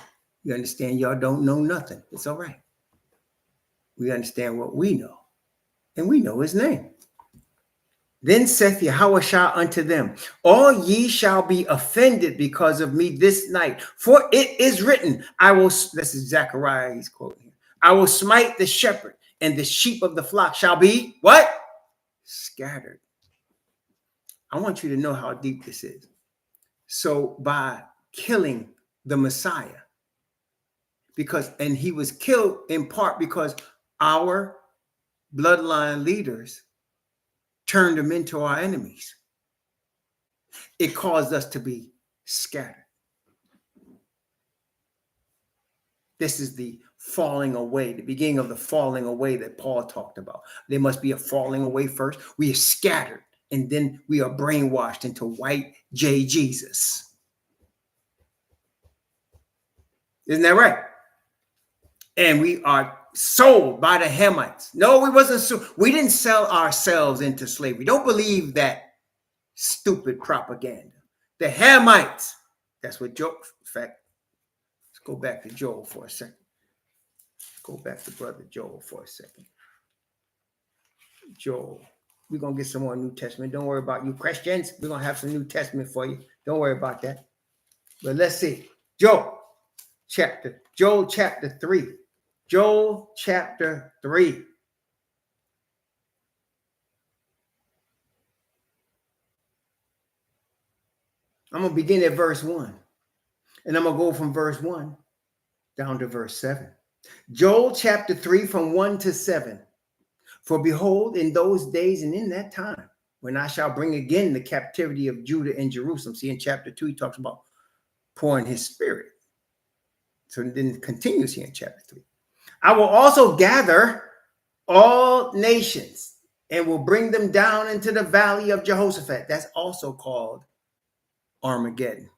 You understand? Y'all don't know nothing. It's all right. We understand what we know, and we know his name. Then saith Yahushua unto them, all ye shall be offended because of me this night. For it is written, I will, this is Zechariah he's quoting here, I will smite the shepherd, and the sheep of the flock shall be, what? Scattered. I want you to know how deep this is. So by killing the Messiah, and he was killed in part because our bloodline leaders turned them into our enemies. It caused us to be scattered. This is the falling away, the beginning of the falling away that Paul talked about. There must be a falling away first. We are scattered, and then we are brainwashed into white J Jesus. Isn't that right? And we are sold by the Hamites. No, we wasn't sold. We didn't sell ourselves into slavery. Don't believe that stupid propaganda. The Hamites. That's what Joel, in fact, let's go back to Joel for a second. Go back to Brother Joel for a second. Joel. We're going to get some more New Testament. Don't worry about you Christians. We're going to have some New Testament for you. Don't worry about that. But let's see. Joel chapter 3. Joel chapter 3. I'm going to begin at verse 1. And I'm going to go from verse 1 down to verse 7. Joel chapter 3 from 1 to 7. For behold, in those days and in that time, when I shall bring again the captivity of Judah and Jerusalem. See, in chapter 2, he talks about pouring his spirit. So then it continues here in chapter 3. I will also gather all nations and will bring them down into the valley of Jehoshaphat. That's also called Armageddon.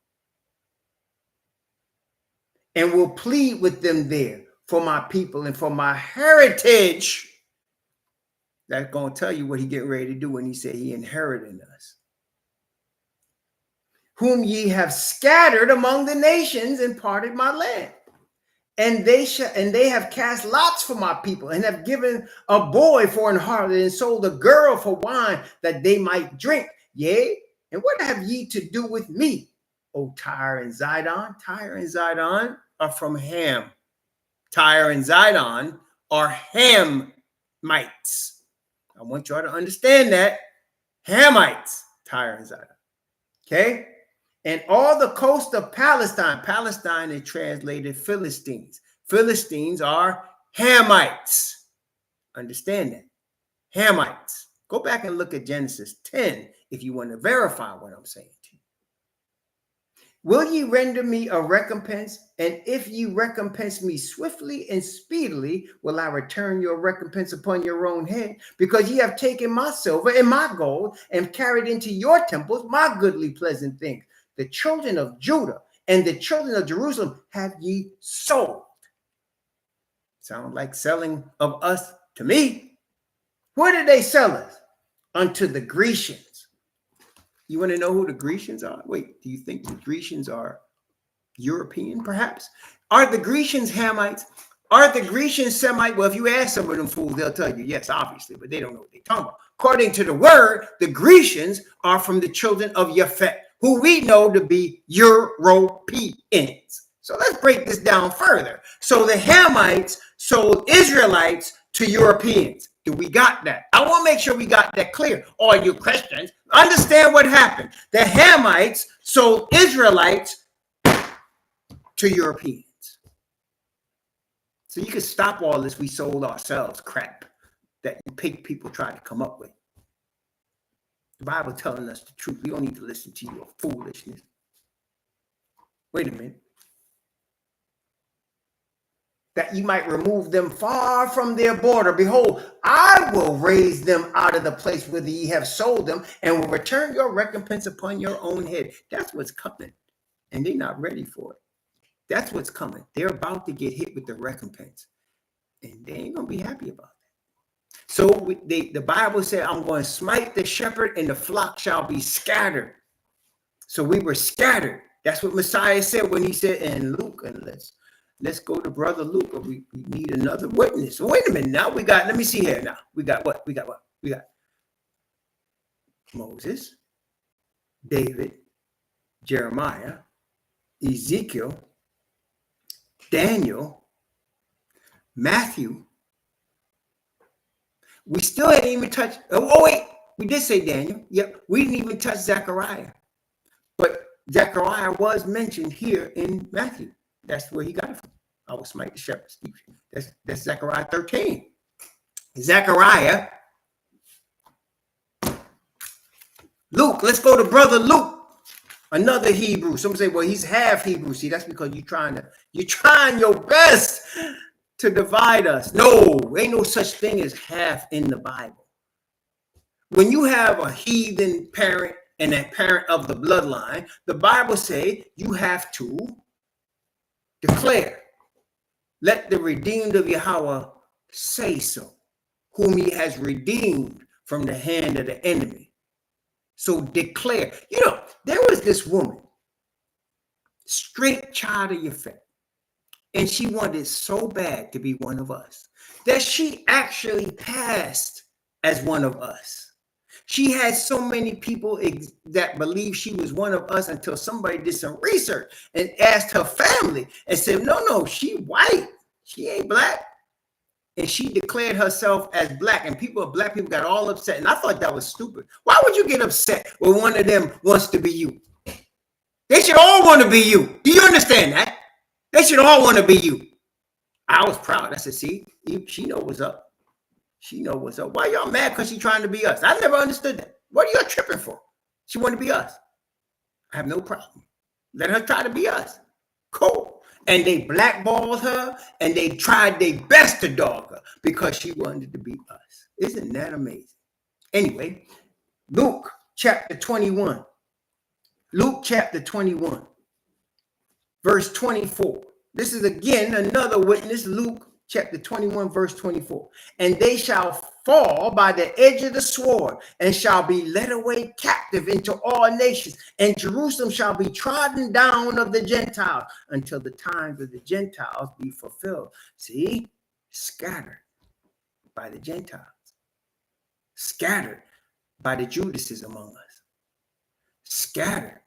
And will plead with them there for my people and for my heritage. That's going to tell you what he getting ready to do when he said he inherited us. Whom ye have scattered among the nations and parted my land. And they have cast lots for my people, and have given a boy for an harlot, and sold a girl for wine, that they might drink. Yea, and what have ye to do with me, O Tyre and Zidon? Tyre and Zidon are from Ham. Tyre and Zidon are Hamites. I want y'all to understand that. Hamites, Tyre and Zidon. Okay? And all the coast of Palestine. Palestine is translated Philistines. Philistines are Hamites. Understand that. Hamites. Go back and look at Genesis 10 if you want to verify what I'm saying to you. Will ye render me a recompense? And if ye recompense me swiftly and speedily, will I return your recompense upon your own head? Because ye have taken my silver and my gold, and carried into your temples my goodly pleasant things. The children of Judah and the children of Jerusalem have ye sold. Sound like selling of us to me. Where did they sell us? Unto the Grecians. You want to know who the Grecians are? Wait, do you think the Grecians are European, perhaps? Are the Grecians Hamites? Are the Grecians Semite? Well, if you ask some of them fools, they'll tell you, yes, obviously, but they don't know what they're talking about. According to the word, the Grecians are from the children of Japhet, who we know to be Europeans. So let's break this down further. So the Hamites sold Israelites to Europeans. Do we got that? I want to make sure we got that clear. All you Christians, understand what happened. The Hamites sold Israelites to Europeans. So you can stop all this we sold ourselves crap that you people try to come up with. The Bible telling us the truth. We don't need to listen to your foolishness. Wait a minute. That you might remove them far from their border. Behold, I will raise them out of the place whither ye have sold them, and will return your recompense upon your own head. That's what's coming. And they're not ready for it. That's what's coming. They're about to get hit with the recompense. And they ain't going to be happy about that. So the Bible said, I'm going to smite the shepherd, and the flock shall be scattered. So we were scattered. That's what Messiah said when he said in Luke, and Let's go to Brother Luke. We need another witness. Wait a minute. Now we got, let me see here now. We got what? We got Moses, David, Jeremiah, Ezekiel, Daniel, Matthew. We still hadn't even touched, oh wait, we did say Daniel. Yep, we didn't even touch Zechariah. But Zechariah was mentioned here in Matthew. That's where he got it from. I will smite the shepherds. That's Zechariah 13. Zechariah. Luke, let's go to Brother Luke. Another Hebrew. Some say, well, he's half Hebrew. See, that's because you're trying your best to divide us. No, ain't no such thing as half in the Bible. When you have a heathen parent and a parent of the bloodline, the Bible say you have to declare, let the redeemed of Yahweh say so, whom he has redeemed from the hand of the enemy. So declare. You know, there was this woman, straight child of Yafet, and she wanted so bad to be one of us that she actually passed as one of us. She had so many people that believed she was one of us until somebody did some research and asked her family and said, no, she white. She ain't black. And she declared herself as black, and black people got all upset. And I thought that was stupid. Why would you get upset when one of them wants to be you? They should all want to be you. Do you understand that? They should all want to be you. I was proud. I said, see, she know what's up. She know what's up. Why y'all mad because she's trying to be us? I never understood that. What are you tripping for? She want to be us. I have no problem. Let her try to be us. Cool. And they blackballed her, and they tried their best to dog her because she wanted to be us. Isn't that amazing? Anyway, Luke chapter 21. Luke chapter 21, verse 24. This is again another witness, Luke chapter 21, verse 24. And they shall fall by the edge of the sword and shall be led away captive into all nations. And Jerusalem shall be trodden down of the Gentiles until the times of the Gentiles be fulfilled. See, scattered by the Gentiles, scattered by the Judases among us, scattered.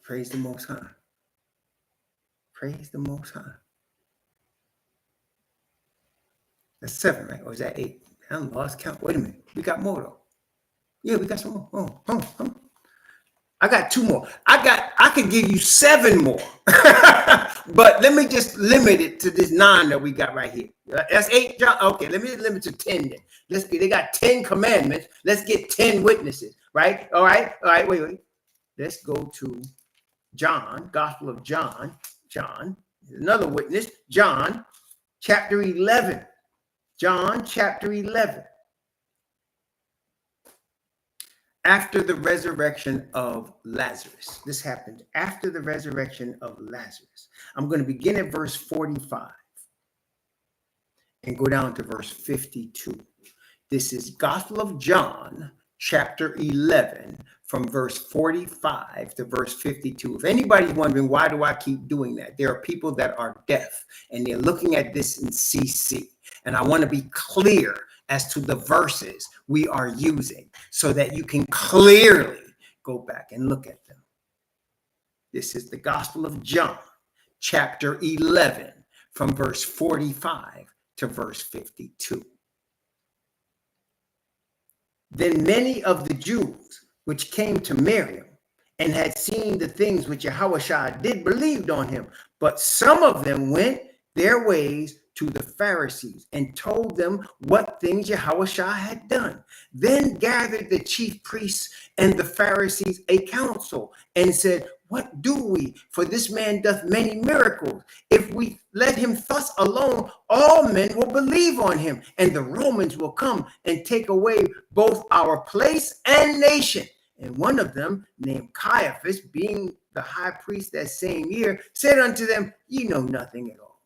Praise the Most High. Praise the Most High. That's 7, right? Or is that 8? I lost count. Wait a minute. We got more though. Yeah, we got some more. Oh. I got 2 more. I could give you 7 more. But let me just limit it to this 9 that we got right here. That's 8, John. Okay, let me limit to 10 then. They got 10 commandments. Let's get 10 witnesses, right? All right, wait. Let's go to John, Gospel of John. John, another witness, John chapter 11. John chapter 11. After the resurrection of Lazarus. This happened after the resurrection of Lazarus. I'm going to begin at verse 45 and go down to verse 52. This is Gospel of John chapter 11 from verse 45 to verse 52. If anybody's wondering, why do I keep doing that? There are people that are deaf and they're looking at this in CC. And I want to be clear as to the verses we are using so that you can clearly go back and look at them. This is the Gospel of John, chapter 11, from verse 45 to verse 52. Then many of the Jews which came to Miriam and had seen the things which Yahushua did believed on him, but some of them went their ways to the Pharisees and told them what things Yahushua had done. Then gathered the chief priests and the Pharisees a council and said, what do we? For this man doth many miracles. If we let him thus alone, all men will believe on him, and the Romans will come and take away both our place and nation. And one of them, named Caiaphas, being the high priest that same year, said unto them, ye know nothing at all,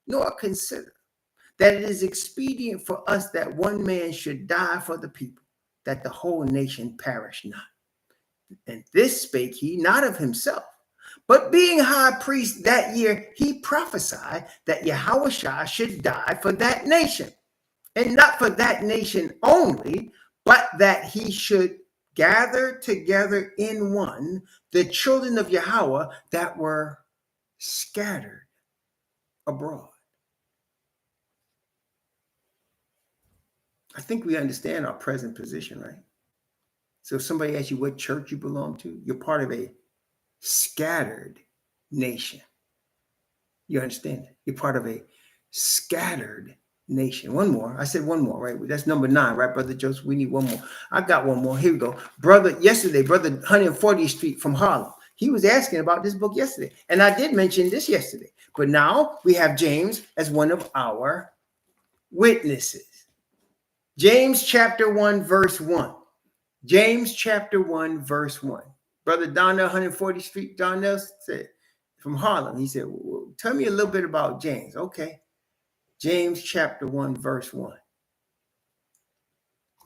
nor consider that it is expedient for us that one man should die for the people, that the whole nation perish not. And this spake he not of himself, But being high priest that year, he prophesied that Yahushua should die for that nation. And not for that nation only, but that he should gather together in one the children of Yahweh that were scattered abroad. I think we understand our present position, right? So if somebody asks you what church you belong to, you're part of a scattered nation. You understand? You're part of a scattered nation. One more. I said one more, right? That's number 9, right, Brother Joseph? We need one more. I got one more. Here we go. Brother 140th Street from Harlem. He was asking about this book yesterday. And I did mention this yesterday. But now we have James as one of our witnesses. James chapter 1, verse 1. James chapter 1, verse 1. Brother Donnell, 140th Street, Donnell said, from Harlem, he said, well, tell me a little bit about James. Okay. James chapter 1, verse 1.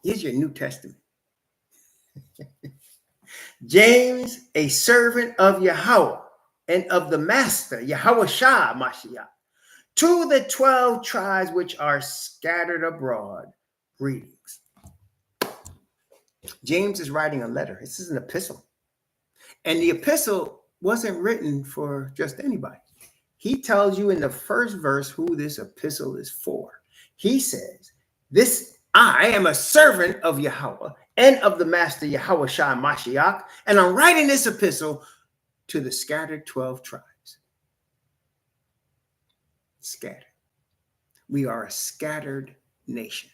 Here's your New Testament. James, a servant of Yahweh and of the Master, Yahushua Mashiach, to the 12 tribes which are scattered abroad, greetings. James is writing a letter. This is an epistle. And the epistle wasn't written for just anybody. He tells you in the first verse who this epistle is for. He says, I am a servant of Yahweh and of the Master Yahushua Mashiach, and I'm writing this epistle to the scattered 12 tribes. Scattered. We are a scattered nation.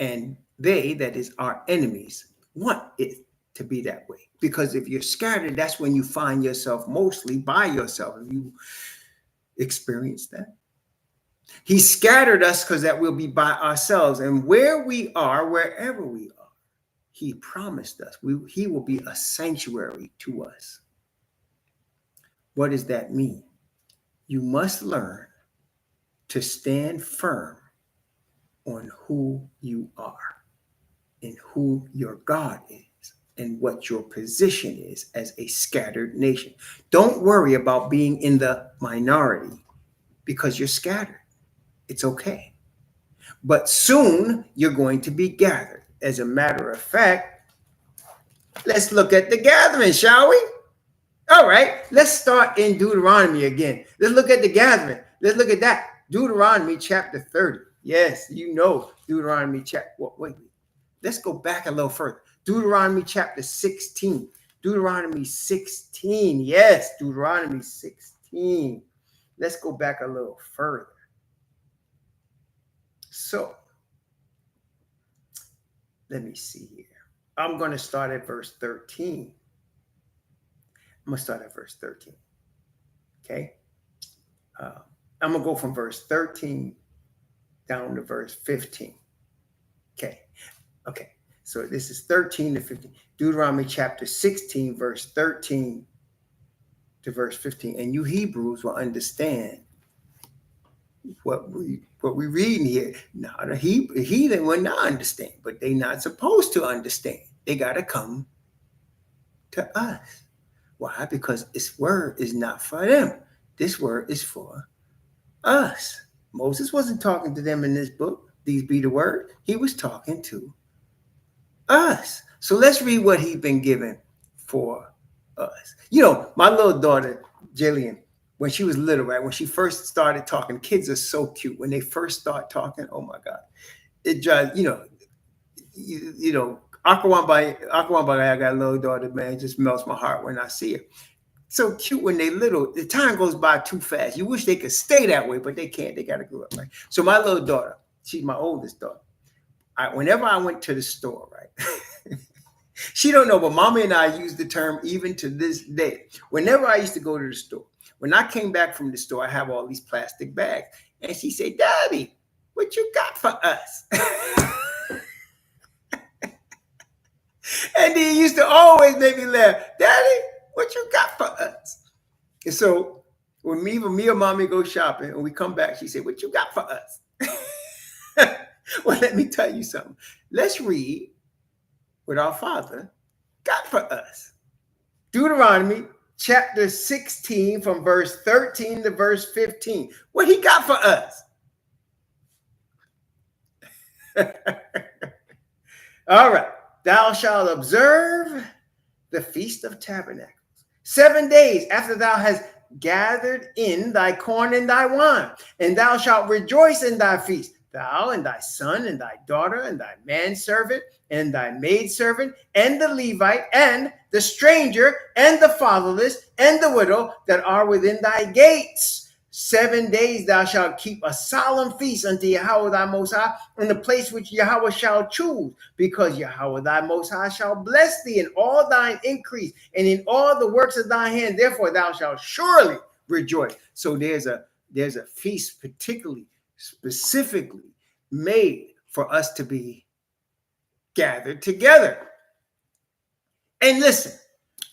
And they, that is our enemies, want it to be that way. Because if you're scattered, that's when you find yourself mostly by yourself. Have you experienced that? He scattered us because that we'll be by ourselves. And where we are, wherever we are, he promised us he will be a sanctuary to us. What does that mean? You must learn to stand firm on who you are and who your God is and what your position is as a scattered nation. Don't worry about being in the minority because you're scattered. It's okay. But soon you're going to be gathered. As a matter of fact, let's look at the gathering, shall we? All right, let's start in Deuteronomy again. Let's look at the gathering. Let's look at that. Deuteronomy chapter 30. Yes, you know Deuteronomy chapter. Wait. Let's go back a little further. Deuteronomy chapter 16. Deuteronomy 16. Yes, Deuteronomy 16. Let's go back a little further. So, let me see here. I'm going to start at verse 13. I'm going to start at verse 13. Okay? I'm going to go from verse 13 down to verse 15. Okay. So this is 13 to 15. Deuteronomy chapter 16, verse 13 to verse 15. And you Hebrews will understand what we reading here. Now the heathen will not understand, but they not supposed to understand. They got to come to us. Why? Because this word is not for them. This word is for us. Moses wasn't talking to them in this book. These be the word. He was talking to us. So let's read what he's been given for us. You know, my little daughter, Jillian, when she was little, right? When she first started talking, kids are so cute. When they first start talking, oh my God. It drives, Akawamba, I got a little daughter, man, it just melts my heart when I see her. So cute when they little. The time goes by too fast. You wish they could stay that way, but they can't. They got to grow up, right? So my little daughter, she's my oldest daughter. Whenever I went to the store, right? She don't know, but Mommy and I use the term even to this day. Whenever I used to go to the store, when I came back from the store, I have all these plastic bags. And she said, Daddy, what you got for us? And he used to always make me laugh. Daddy, what you got for us? And so when me or Mommy go shopping and we come back, she said, what you got for us? Well, let me tell you something. Let's read what our Father got for us. Deuteronomy chapter 16 from verse 13 to verse 15. What he got for us? All right. Thou shalt observe the Feast of Tabernacles 7 days after thou hast gathered in thy corn and thy wine, and thou shalt rejoice in thy feast, thou and thy son and thy daughter and thy manservant and thy maidservant and the Levite and the stranger and the fatherless and the widow that are within thy gates. 7 days thou shalt keep a solemn feast unto Yahweh thy Most High in the place which Yahweh shall choose, because Yahweh thy Most High shall bless thee in all thine increase and in all the works of thy hand. Therefore thou shalt surely rejoice. So there's a feast particularly, specifically made for us to be gathered together. And listen,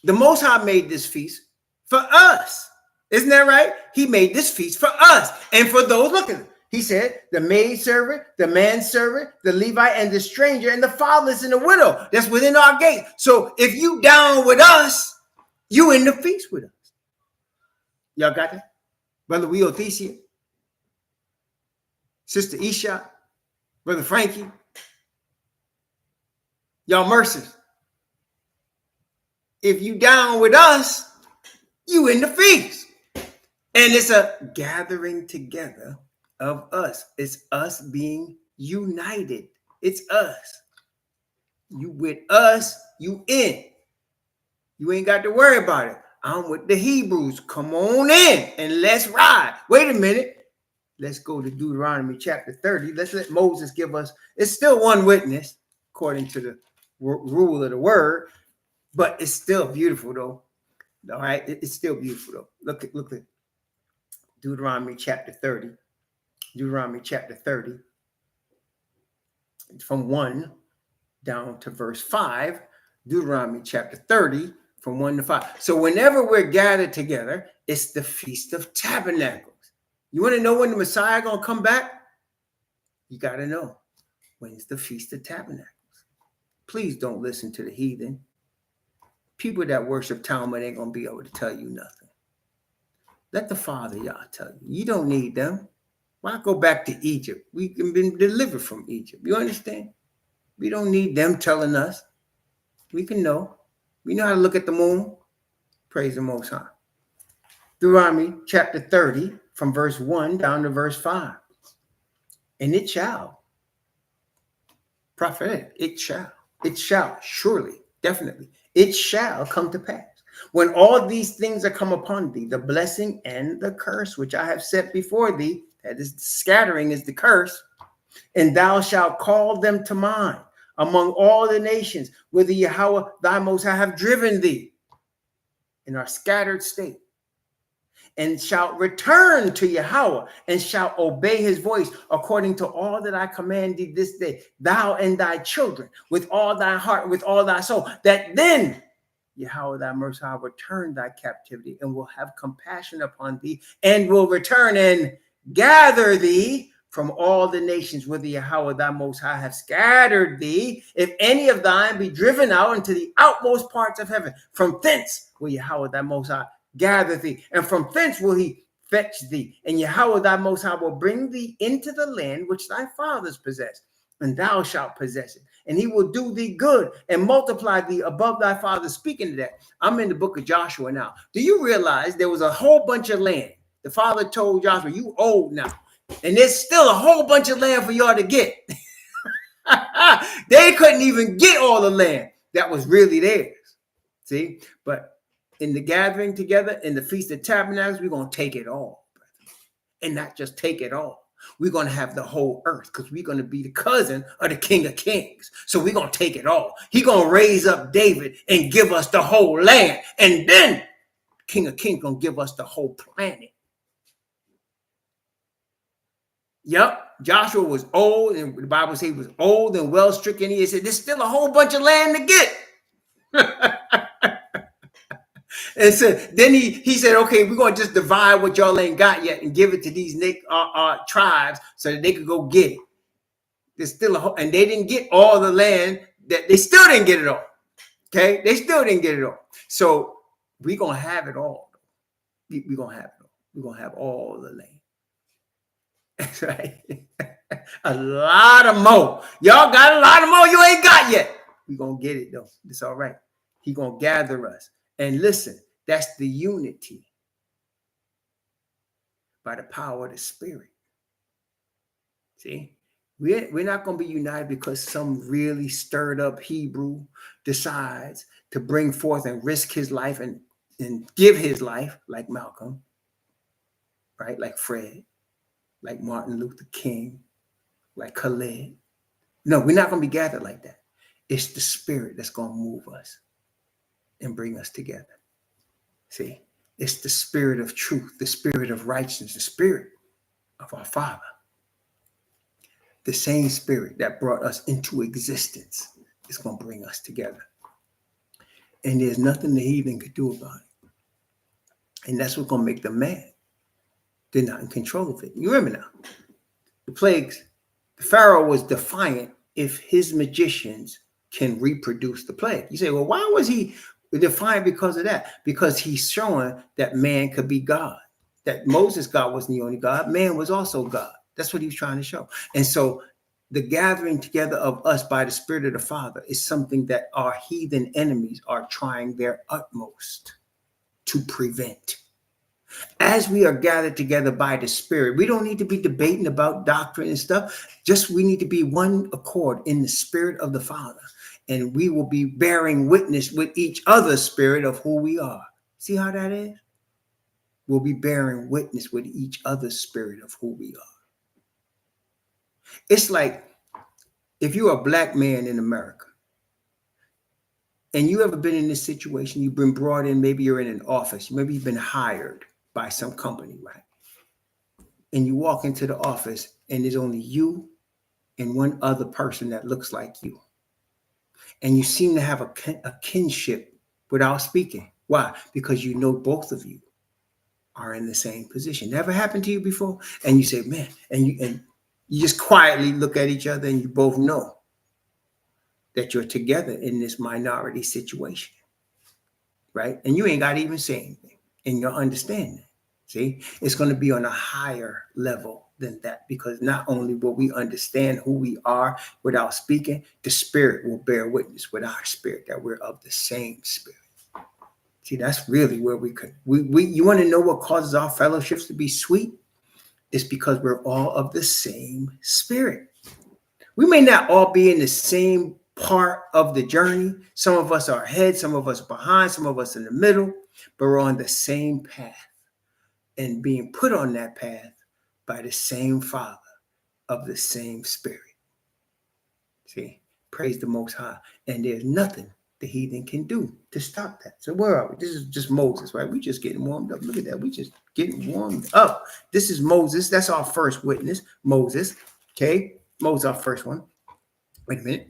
the Most High made this feast for us. Isn't that right? He made this feast for us and for those. Look at it. He said the maidservant, the manservant, the Levite, and the stranger, and the fatherless and the widow that's within our gate. So if you down with us, you in the feast with us. Y'all got that? Brother Weo Thesia, Sister Isha, Brother Frankie, y'all mercies. If you down with us, you in the feast. And it's a gathering together of us. It's us being united. It's us. You with us, you in. You ain't got to worry about it. I'm with the Hebrews. Come on in and let's ride. Wait a minute. Let's go to Deuteronomy chapter 30. Let's let Moses give us, it's still one witness, according to the rule of the word, but it's still beautiful though. All right. It's still beautiful though. Look at Deuteronomy chapter 30. Deuteronomy chapter 30. From 1 down to verse 5. Deuteronomy chapter 30 from 1 to 5. So whenever we're gathered together, it's the Feast of Tabernacles. You want to know when the Messiah going to come back? You got to know when's the Feast of Tabernacles. Please don't listen to the heathen. People that worship Talmud ain't going to be able to tell you nothing. Let the Father Yah tell you. You don't need them. Why go back to Egypt? We've been delivered from Egypt. You understand? We don't need them telling us. We can know. We know how to look at the moon. Praise the Most High. Deuteronomy chapter 30 from verse 1 down to verse 5. And it shall. Prophet, it shall surely, definitely, it shall come to pass. When all these things are come upon thee, the blessing and the curse which I have set before thee, that is, scattering is the curse, and thou shalt call them to mind among all the nations, whither Yahweh thy Most High have driven thee in our scattered state, and shalt return to Yahweh, and shalt obey his voice according to all that I command thee this day, thou and thy children, with all thy heart, with all thy soul, that then Yahweh thy Most High will turn thy captivity and will have compassion upon thee, and will return and gather thee from all the nations whither Yahweh thy Most High have scattered thee, if any of thine be driven out into the outmost parts of heaven. From thence will Yahweh thy Most High gather thee, and from thence will he fetch thee, and Yahweh thy Most High will bring thee into the land which thy fathers possessed, and thou shalt possess it. And he will do thee good and multiply thee above thy fathers. Speaking of that, I'm in the book of Joshua now. Do you realize there was a whole bunch of land? The father told Joshua, you old now. And there's still a whole bunch of land for y'all to get. They couldn't even get all the land that was really theirs. See? But in the gathering together, in the Feast of Tabernacles, we're going to take it all. And not just take it all. We're going to have the whole earth because we're going to be the cousin of the King of Kings. So we're going to take it all. He's going to raise up David and give us the whole land. And then King of Kings going to give us the whole planet. Yep. Joshua was old, and the Bible says he was old and well stricken. He said, there's still a whole bunch of land to get. And so then he said, okay, we're going to just divide what y'all ain't got yet and give it to these tribes so that they could go get it. There's still and they didn't get all the land. That they still didn't get it all. Okay, they still didn't get it all. So We're going to have it all. We're going to have it all. We're going to have all the land. That's right. A lot of more. Y'all got a lot of more you ain't got yet. We're going to get it, though. It's all right. He's going to gather us. And listen, that's the unity by the power of the Spirit. See? We're not going to be united because some really stirred up Hebrew decides to bring forth and risk his life and give his life, like Malcolm, right? Like Fred, like Martin Luther King, like Khaled. No, we're not going to be gathered like that. It's the Spirit that's going to move us and bring us together. See, it's the Spirit of truth, the Spirit of righteousness, the Spirit of our Father. The same Spirit that brought us into existence is going to bring us together. And there's nothing the heathen could do about it. And that's what's going to make them mad. They're not in control of it. You remember now, the plagues, the Pharaoh was defiant if his magicians can reproduce the plague. You say, well, why was he defiant because of that? Because he's showing that man could be God. That Moses' God wasn't the only God. Man was also God. That's what he was trying to show. And so the gathering together of us by the Spirit of the Father is something that our heathen enemies are trying their utmost to prevent. As we are gathered together by the Spirit, we don't need to be debating about doctrine and stuff. Just we need to be one accord in the Spirit of the Father. And we will be bearing witness with each other's spirit of who we are. See how that is? We'll be bearing witness with each other's spirit of who we are. It's like if you're a black man in America and you ever been in this situation, you've been brought in, maybe you're in an office, maybe you've been hired by some company, right? And you walk into the office and there's only you and one other person that looks like you. And you seem to have a kinship without speaking. Why? Because you know both of you are in the same position. Never happened to you before? And you say, man, and you just quietly look at each other and you both know that you're together in this minority situation, right? And you ain't got to even say anything, and you'll understand that. See, it's going to be on a higher level than that, because not only will we understand who we are without speaking, the Spirit will bear witness with our spirit that we're of the same Spirit. See, that's really where we you want to know what causes our fellowships to be sweet? It's because we're all of the same Spirit. We may not all be in the same part of the journey. Some of us are ahead, some of us behind, some of us in the middle, but we're on the same path and being put on that path by the same Father of the same Spirit. See, praise the Most High. And there's nothing the heathen can do to stop that. So where are we? This is just Moses, right? We just getting warmed up. Look at that. We just getting warmed up. This is Moses. That's our first witness, Moses. Okay, Moses, our first one. Wait a minute.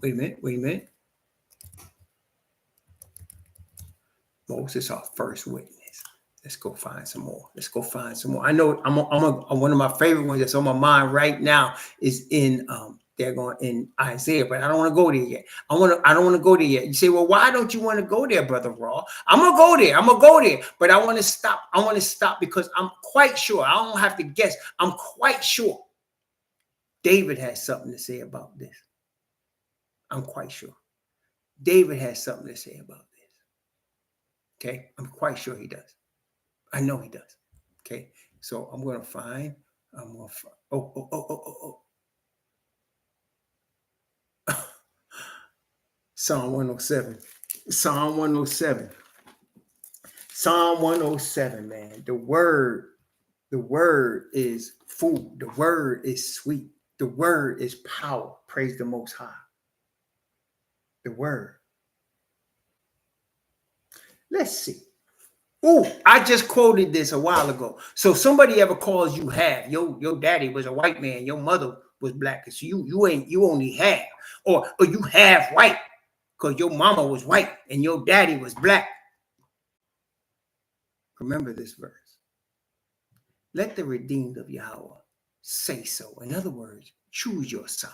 Moses, our first witness. Let's go find some more. I know I'm one of my favorite ones that's on my mind right now is in they're going in Isaiah, but I don't want to go there yet. I don't want to go there yet. You say, well, why don't you want to go there, Brother Raw? I'm gonna go there, but I want to stop because I'm quite sure. I don't have to guess. I'm quite sure David has something to say about this. I'm quite sure David has something to say about this. Okay, I'm quite sure he does. I know he does. Okay, so I'm going to find. Psalm 107. Psalm 107, man. The word is food. The word is sweet. The word is power. Praise the Most High. The word. Let's see. Oh, I just quoted this a while ago. So somebody ever calls you half, your daddy was a white man, your mother was black, so you only half, or you half white because your mama was white and your daddy was black. Remember this verse. Let the redeemed of Yahweh say so. In other words, choose your side.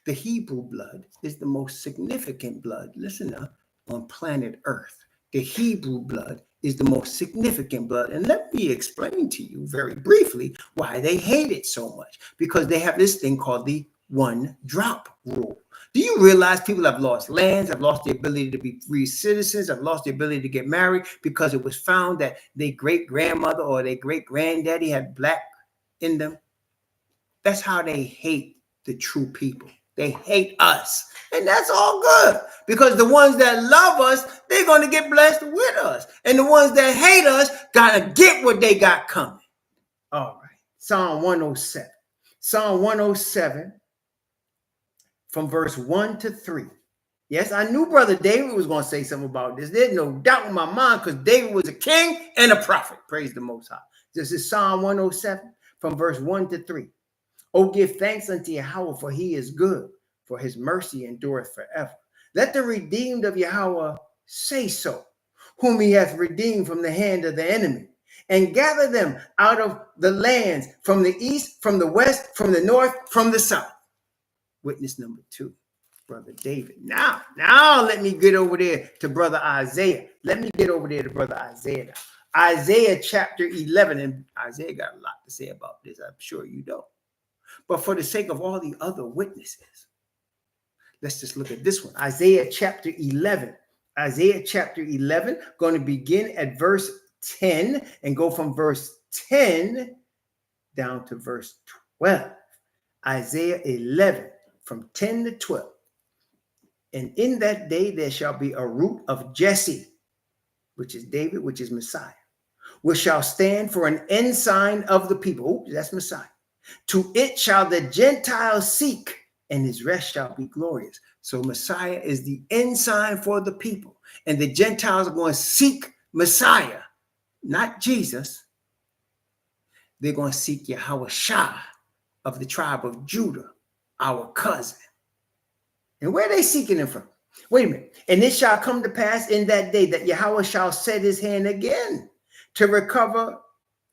The Hebrew blood is the most significant blood, listen up, on planet Earth. The Hebrew blood is the most significant blood. And let me explain to you very briefly why they hate it so much. Because they have this thing called the one drop rule. Do you realize people have lost lands, have lost the ability to be free citizens, have lost the ability to get married because it was found that their great-grandmother or their great-granddaddy had black in them? That's how they hate the true people. They hate us. And that's all good, because the ones that love us, they're going to get blessed with us. And the ones that hate us got to get what they got coming. All right. Psalm 107. Psalm 107 from verse 1 to 3. Yes, I knew Brother David was going to say something about this. There's no doubt in my mind, because David was a king and a prophet. Praise the Most High. This is Psalm 107 from verse 1 to 3. Oh, give thanks unto Yahweh, for he is good, for his mercy endureth forever. Let the redeemed of Yahweh say so, whom he hath redeemed from the hand of the enemy, and gather them out of the lands, from the east, from the west, from the north, from the south. Witness number 2, Brother David. Now let me get over there to Brother Isaiah. Now. Isaiah chapter 11, and Isaiah got a lot to say about this. I'm sure you know. But for the sake of all the other witnesses, let's just look at this one. Isaiah chapter 11. Isaiah chapter 11, going to begin at verse 10 and go from verse 10 down to verse 12. Isaiah 11, from 10 to 12. And in that day there shall be a root of Jesse, which is David, which is Messiah, which shall stand for an ensign of the people. Oh, that's Messiah. To it shall the Gentiles seek, and his rest shall be glorious. So Messiah is the ensign for the people. And the Gentiles are going to seek Messiah, not Jesus. They're going to seek Yahweh Shah of the tribe of Judah, our cousin. And where are they seeking him from? Wait a minute. And it shall come to pass in that day that Yahweh shall set his hand again to recover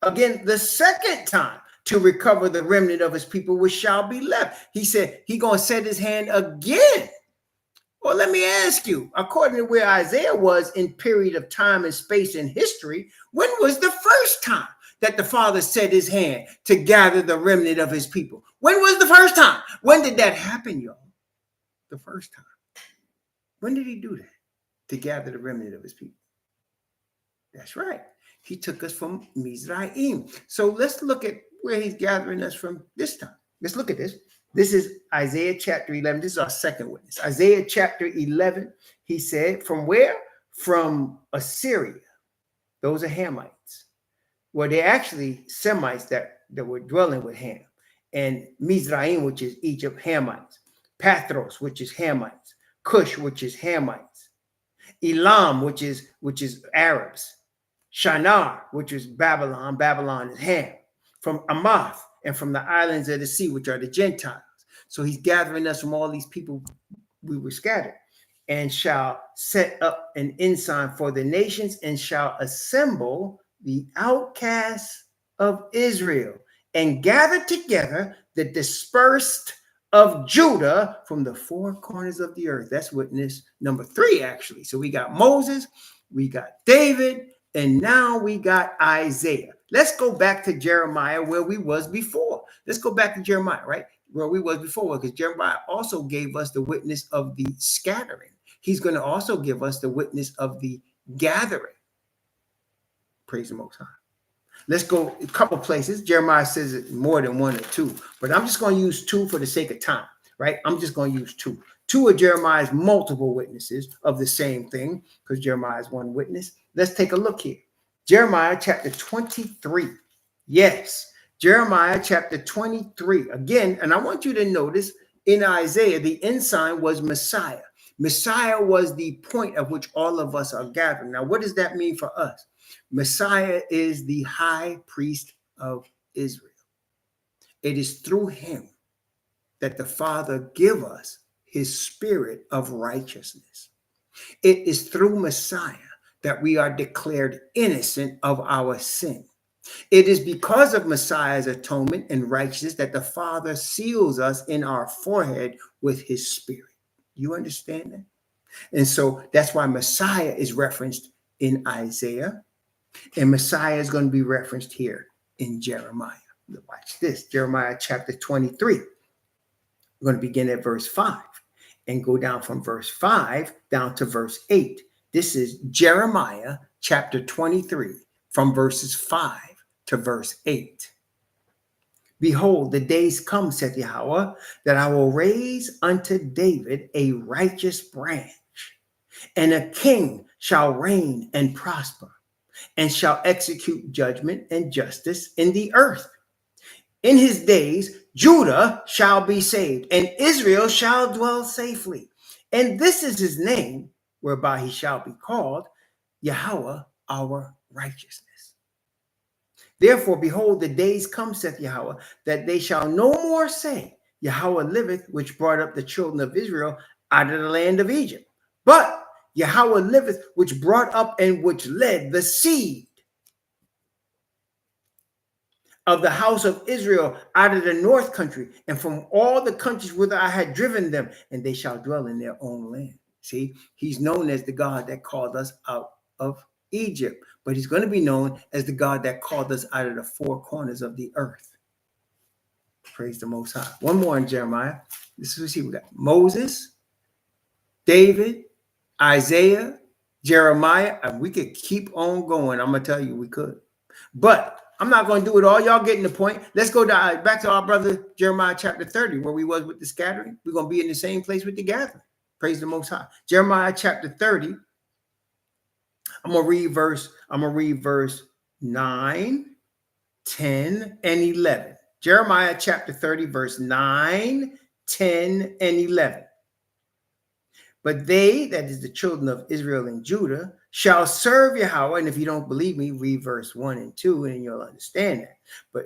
again the second time, to recover the remnant of his people which shall be left. He said he's going to set his hand again. Well, let me ask you, according to where Isaiah was in period of time and space and history, when was the first time that the Father set his hand to gather the remnant of his people? When was the first time? When did that happen, y'all? The first time. When did he do that? To gather the remnant of his people. That's right. He took us from Mizraim. So let's look at where he's gathering us from this time. Let's look at this. This is Isaiah chapter 11. This is our second witness. Isaiah chapter 11, he said, from where? From Assyria. Those are Hamites. Well, they're actually Semites that were dwelling with Ham. And Mizraim, which is Egypt, Hamites. Pathros, which is Hamites. Cush, which is Hamites. Elam, which is Arabs. Shinar, which is Babylon. Babylon is Ham. From Amath and from the islands of the sea, which are the Gentiles. So he's gathering us from all these people we were scattered. And shall set up an ensign for the nations, and shall assemble the outcasts of Israel, and gather together the dispersed of Judah from the four corners of the earth. That's witness number 3, actually. So we got Moses, we got David, and now we got Isaiah. Let's go back to Jeremiah, where we was before. Let's go back to Jeremiah, right? Where we was before, because Jeremiah also gave us the witness of the scattering. He's going to also give us the witness of the gathering. Praise the Most High. Let's go a couple places. Jeremiah says it more than 1 or 2, but I'm just going to use 2 for the sake of time, right? I'm just going to use 2. 2 of Jeremiah's multiple witnesses of the same thing, because Jeremiah is one witness. Let's take a look here. Jeremiah chapter 23. Yes, Jeremiah chapter 23. Again, and I want you to notice in Isaiah, the ensign was Messiah. Messiah was the point at which all of us are gathering. Now, what does that mean for us? Messiah is the high priest of Israel. It is through him that the Father give us his spirit of righteousness. It is through Messiah that we are declared innocent of our sin. It is because of Messiah's atonement and righteousness that the Father seals us in our forehead with his spirit. You understand that? And so that's why Messiah is referenced in Isaiah, and Messiah is going to be referenced here in Jeremiah. Watch this, Jeremiah chapter 23. We're going to begin at verse 5 and go down from verse 5 down to verse 8. This is Jeremiah chapter 23 from verses 5 to verse 8. Behold, the days come, saith Yahweh, that I will raise unto David a righteous branch, and a king shall reign and prosper, and shall execute judgment and justice in the earth. In his days, Judah shall be saved, and Israel shall dwell safely. And this is his name, whereby he shall be called Yahweh, our righteousness. Therefore, behold, the days come, saith Yahweh, that they shall no more say, Yahweh liveth, which brought up the children of Israel out of the land of Egypt. But Yahweh liveth, which brought up and which led the seed of the house of Israel out of the north country, and from all the countries whither I had driven them, and they shall dwell in their own land. See, he's known as the God that called us out of Egypt, but he's going to be known as the God that called us out of the four corners of the earth. Praise the Most High. One more in Jeremiah. This is what we got: Moses, David, Isaiah, Jeremiah, and we could keep on going. I'm going to tell you we could. But I'm not going to do it all. Y'all getting the point. Let's go back to our brother Jeremiah chapter 30, where we was with the scattering. We're going to be in the same place with the gathering. Praise the Most High. Jeremiah chapter 30. I'm going to read verse 9, 10, and 11. Jeremiah chapter 30, verse 9, 10, and 11. But they, that is the children of Israel and Judah, shall serve Yahweh. And if you don't believe me, read verse 1 and 2, and you'll understand that. But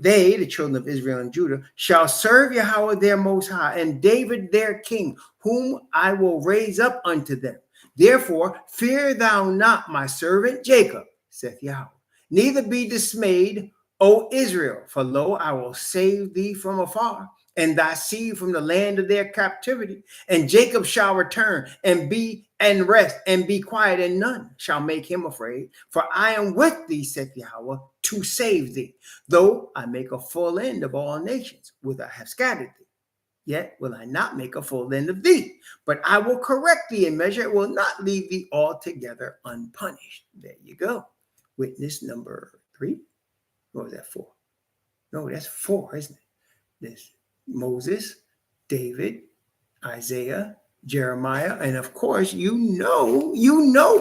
they, the children of Israel and Judah, shall serve Yahweh their Most High, and David their king, whom I will raise up unto them. Therefore, fear thou not my servant Jacob, saith Yahweh. Neither be dismayed, O Israel, for lo, I will save thee from afar, and thy seed from the land of their captivity. And Jacob shall return and rest and be quiet, and none shall make him afraid. For I am with thee, saith Yahweh, to save thee, though I make a full end of all nations, whither I have scattered thee. Yet will I not make a full end of thee, but I will correct thee in measure, it will not leave thee altogether unpunished. There you go. Witness number 3. Or was that 4? No, that's 4, isn't it? This Moses, David, Isaiah, Jeremiah, and of course, you know,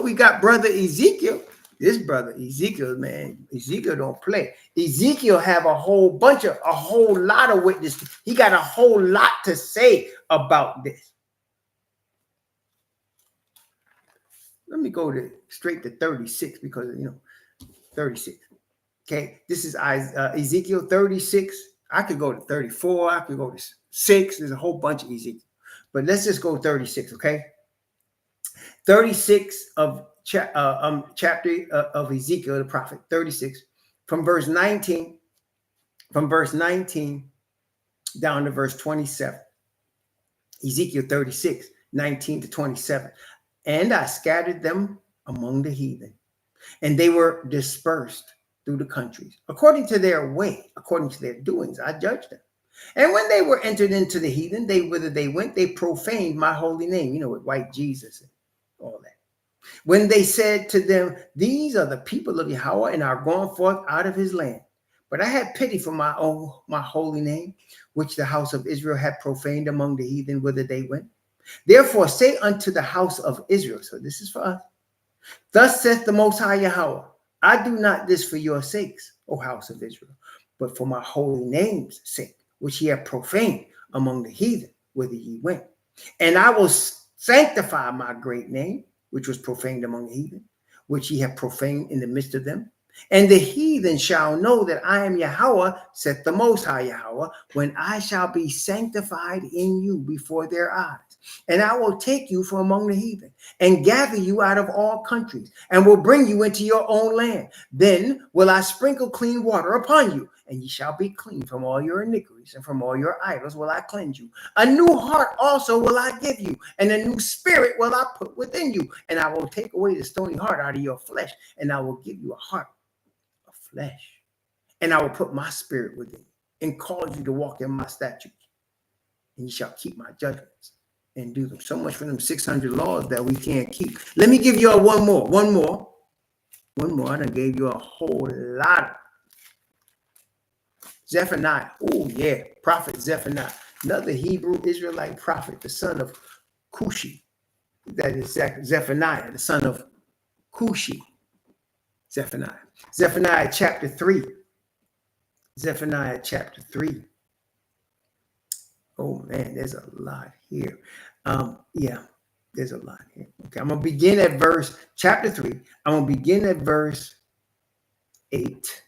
we got brother Ezekiel. This brother Ezekiel, man, Ezekiel don't play. Ezekiel have a whole lot of witnesses. He got a whole lot to say about this. Let me go straight to 36 because, 36. Okay, this is Ezekiel 36. I could go to 34. I could go to 6. There's a whole bunch of Ezekiel. But let's just go 36, okay? 36 of chapter of Ezekiel, the prophet, 36, from verse 19 down to verse 27. Ezekiel 36, 19 to 27. And I scattered them among the heathen, and they were dispersed through the countries. According to their way, according to their doings, I judged them. And when they were entered into the heathen, whither they went, they profaned my holy name, with white Jesus and all that. When they said to them, these are the people of Yahweh and are gone forth out of his land. But I had pity for my holy name, which the house of Israel had profaned among the heathen, whither they went. Therefore say unto the house of Israel, so this is for us, thus saith the Most High Yahweh, I do not this for your sakes, O house of Israel, but for my holy name's sake, which ye have profaned among the heathen, whither ye went. And I will sanctify my great name, which was profaned among the heathen, which ye have profaned in the midst of them. And the heathen shall know that I am Yahweh, saith the Most High Yahweh, when I shall be sanctified in you before their eyes. And I will take you from among the heathen and gather you out of all countries and will bring you into your own land. Then will I sprinkle clean water upon you and ye shall be clean from all your iniquities, and from all your idols will I cleanse you. A new heart also will I give you, and a new spirit will I put within you. And I will take away the stony heart out of your flesh, and I will give you a heart of flesh. And I will put my spirit within you, and cause you to walk in my statutes. And you shall keep my judgments and do them. So much for them 600 laws that we can't keep. Let me give you one more. I done gave you a whole lot. Zephaniah. Oh, yeah. Prophet Zephaniah. Another Hebrew Israelite prophet, the son of Cushi. That is Zephaniah, the son of Cushi. Zephaniah chapter 3. Zephaniah chapter 3. Oh, man, there's a lot here. Yeah, there's a lot here. Okay, I'm going to begin at chapter 3. I'm going to begin at verse 8.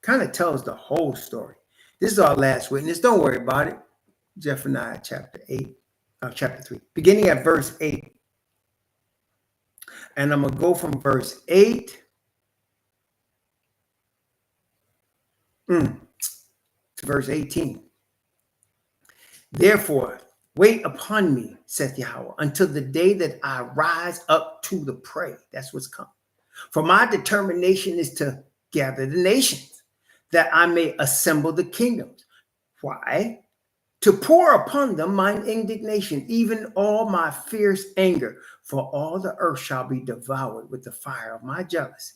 Kind of tells the whole story. This is our last witness. Don't worry about it. Zephaniah chapter 3. Beginning at verse 8. And I'm going to go from verse 8 to verse 18. Therefore, wait upon me, saith Yahweh, until the day that I rise up to the prey. That's what's come. For my determination is to gather the nations, that I may assemble the kingdoms. Why? To pour upon them mine indignation, even all my fierce anger. For all the earth shall be devoured with the fire of my jealousy.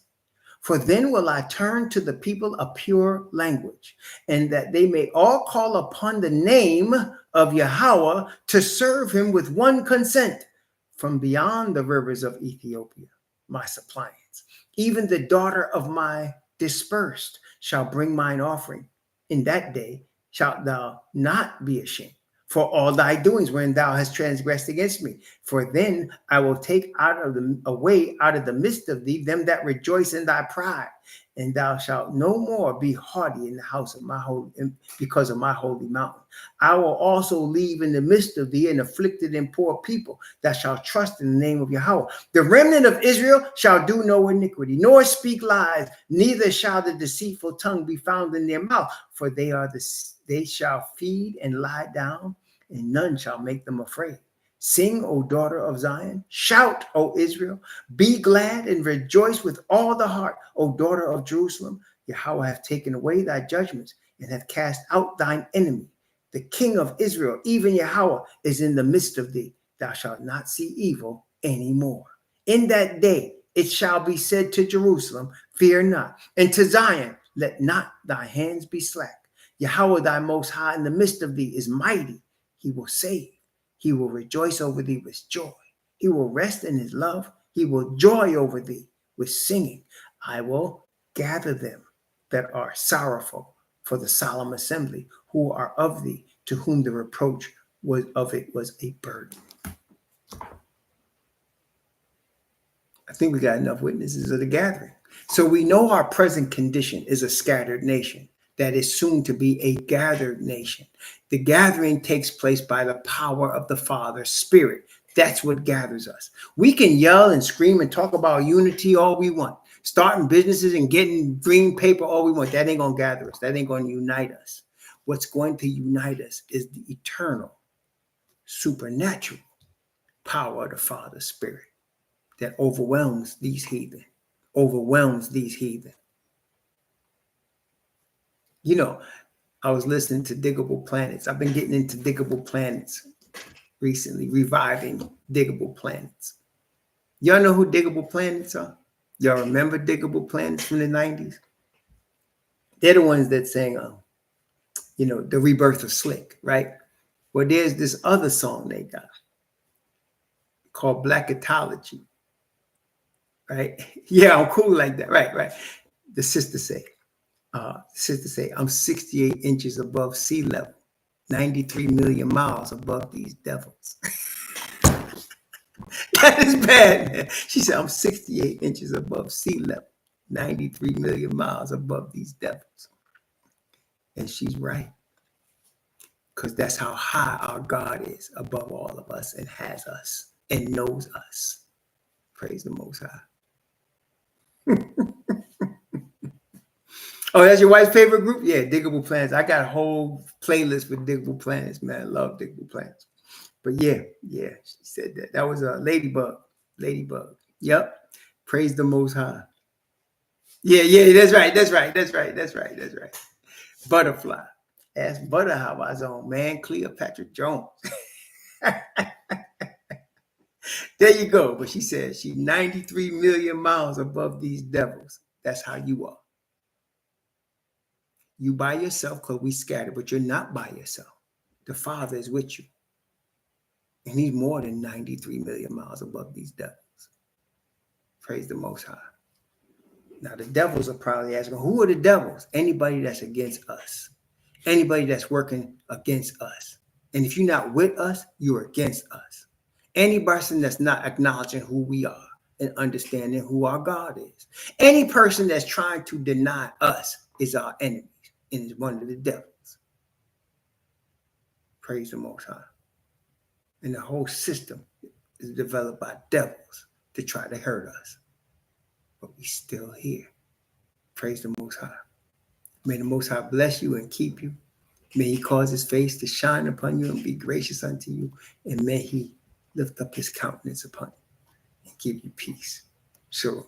For then will I turn to the people a pure language, and that they may all call upon the name of Yahweh to serve him with one consent from beyond the rivers of Ethiopia, my suppliants. Even the daughter of my dispersed shall bring mine offering. In that day shalt thou not be ashamed for all thy doings wherein thou hast transgressed against me. For then I will take away out of the midst of thee them that rejoice in thy pride, and thou shalt no more be haughty in the house of my holy, because of my holy mountain. I will also leave in the midst of thee an afflicted and poor people that shall trust in the name of Yahweh. The remnant of Israel shall do no iniquity, nor speak lies, neither shall the deceitful tongue be found in their mouth, for they shall feed and lie down, and none shall make them afraid. Sing, O daughter of Zion. Shout, O Israel. Be glad and rejoice with all the heart, O daughter of Jerusalem. Yahweh hath taken away thy judgments and hath cast out thine enemy. The King of Israel, even Yahweh, is in the midst of thee. Thou shalt not see evil any more. In that day it shall be said to Jerusalem, fear not, and to Zion, let not thy hands be slack. Yahweh thy most high in the midst of thee is mighty. He will save. He will rejoice over thee with joy. He will rest in his love. He will joy over thee with singing. I will gather them that are sorrowful for the solemn assembly, who are of thee, to whom the reproach was a burden. I think we got enough witnesses of the gathering. So we know our present condition is a scattered nation that is soon to be a gathered nation. The gathering takes place by the power of the Father's Spirit. That's what gathers us. We can yell and scream and talk about unity all we want, starting businesses and getting green paper all we want. That ain't going to gather us. That ain't going to unite us. What's going to unite us is the eternal, supernatural power of the Father's Spirit that overwhelms these heathen. You know, I was listening to Diggable Planets. I've been getting into Diggable Planets recently, reviving Diggable Planets. Y'all know who Diggable Planets are? Y'all remember Diggable Planets from the 90s? They're the ones that sang, The Rebirth of Slick, right? Well, there's this other song they got called Black Ethology, right? Yeah, I'm cool like that, right. The sister say, I'm 68 inches above sea level, 93 million miles above these devils. That is bad, man. She said, I'm 68 inches above sea level, 93 million miles above these devils. And she's right. Because that's how high our God is above all of us and has us and knows us. Praise the Most High. Oh, that's your wife's favorite group? Yeah, Diggable Planets. I got a whole playlist with Diggable Planets, man. I love Diggable Planets. But yeah, she said that. That was a ladybug. Ladybug. Yep. Praise the Most High. Yeah, that's right. Butterfly. Ask Butter how I own, man. Cleopatra Jones. There you go. But she said she's 93 million miles above these devils. That's how you are. You by yourself because we scattered, but you're not by yourself. The Father is with you. And he's more than 93 million miles above these devils. Praise the Most High. Now, the devils are probably asking, who are the devils? Anybody that's against us. Anybody that's working against us. And if you're not with us, you're against us. Any person that's not acknowledging who we are and understanding who our God is. Any person that's trying to deny us is our enemy and is one of the devils. Praise the Most High. And the whole system is developed by devils to try to hurt us. But we're still here. Praise the Most High. May the Most High bless you and keep you. May he cause his face to shine upon you and be gracious unto you. And may he lift up his countenance upon you and give you peace. Shalom.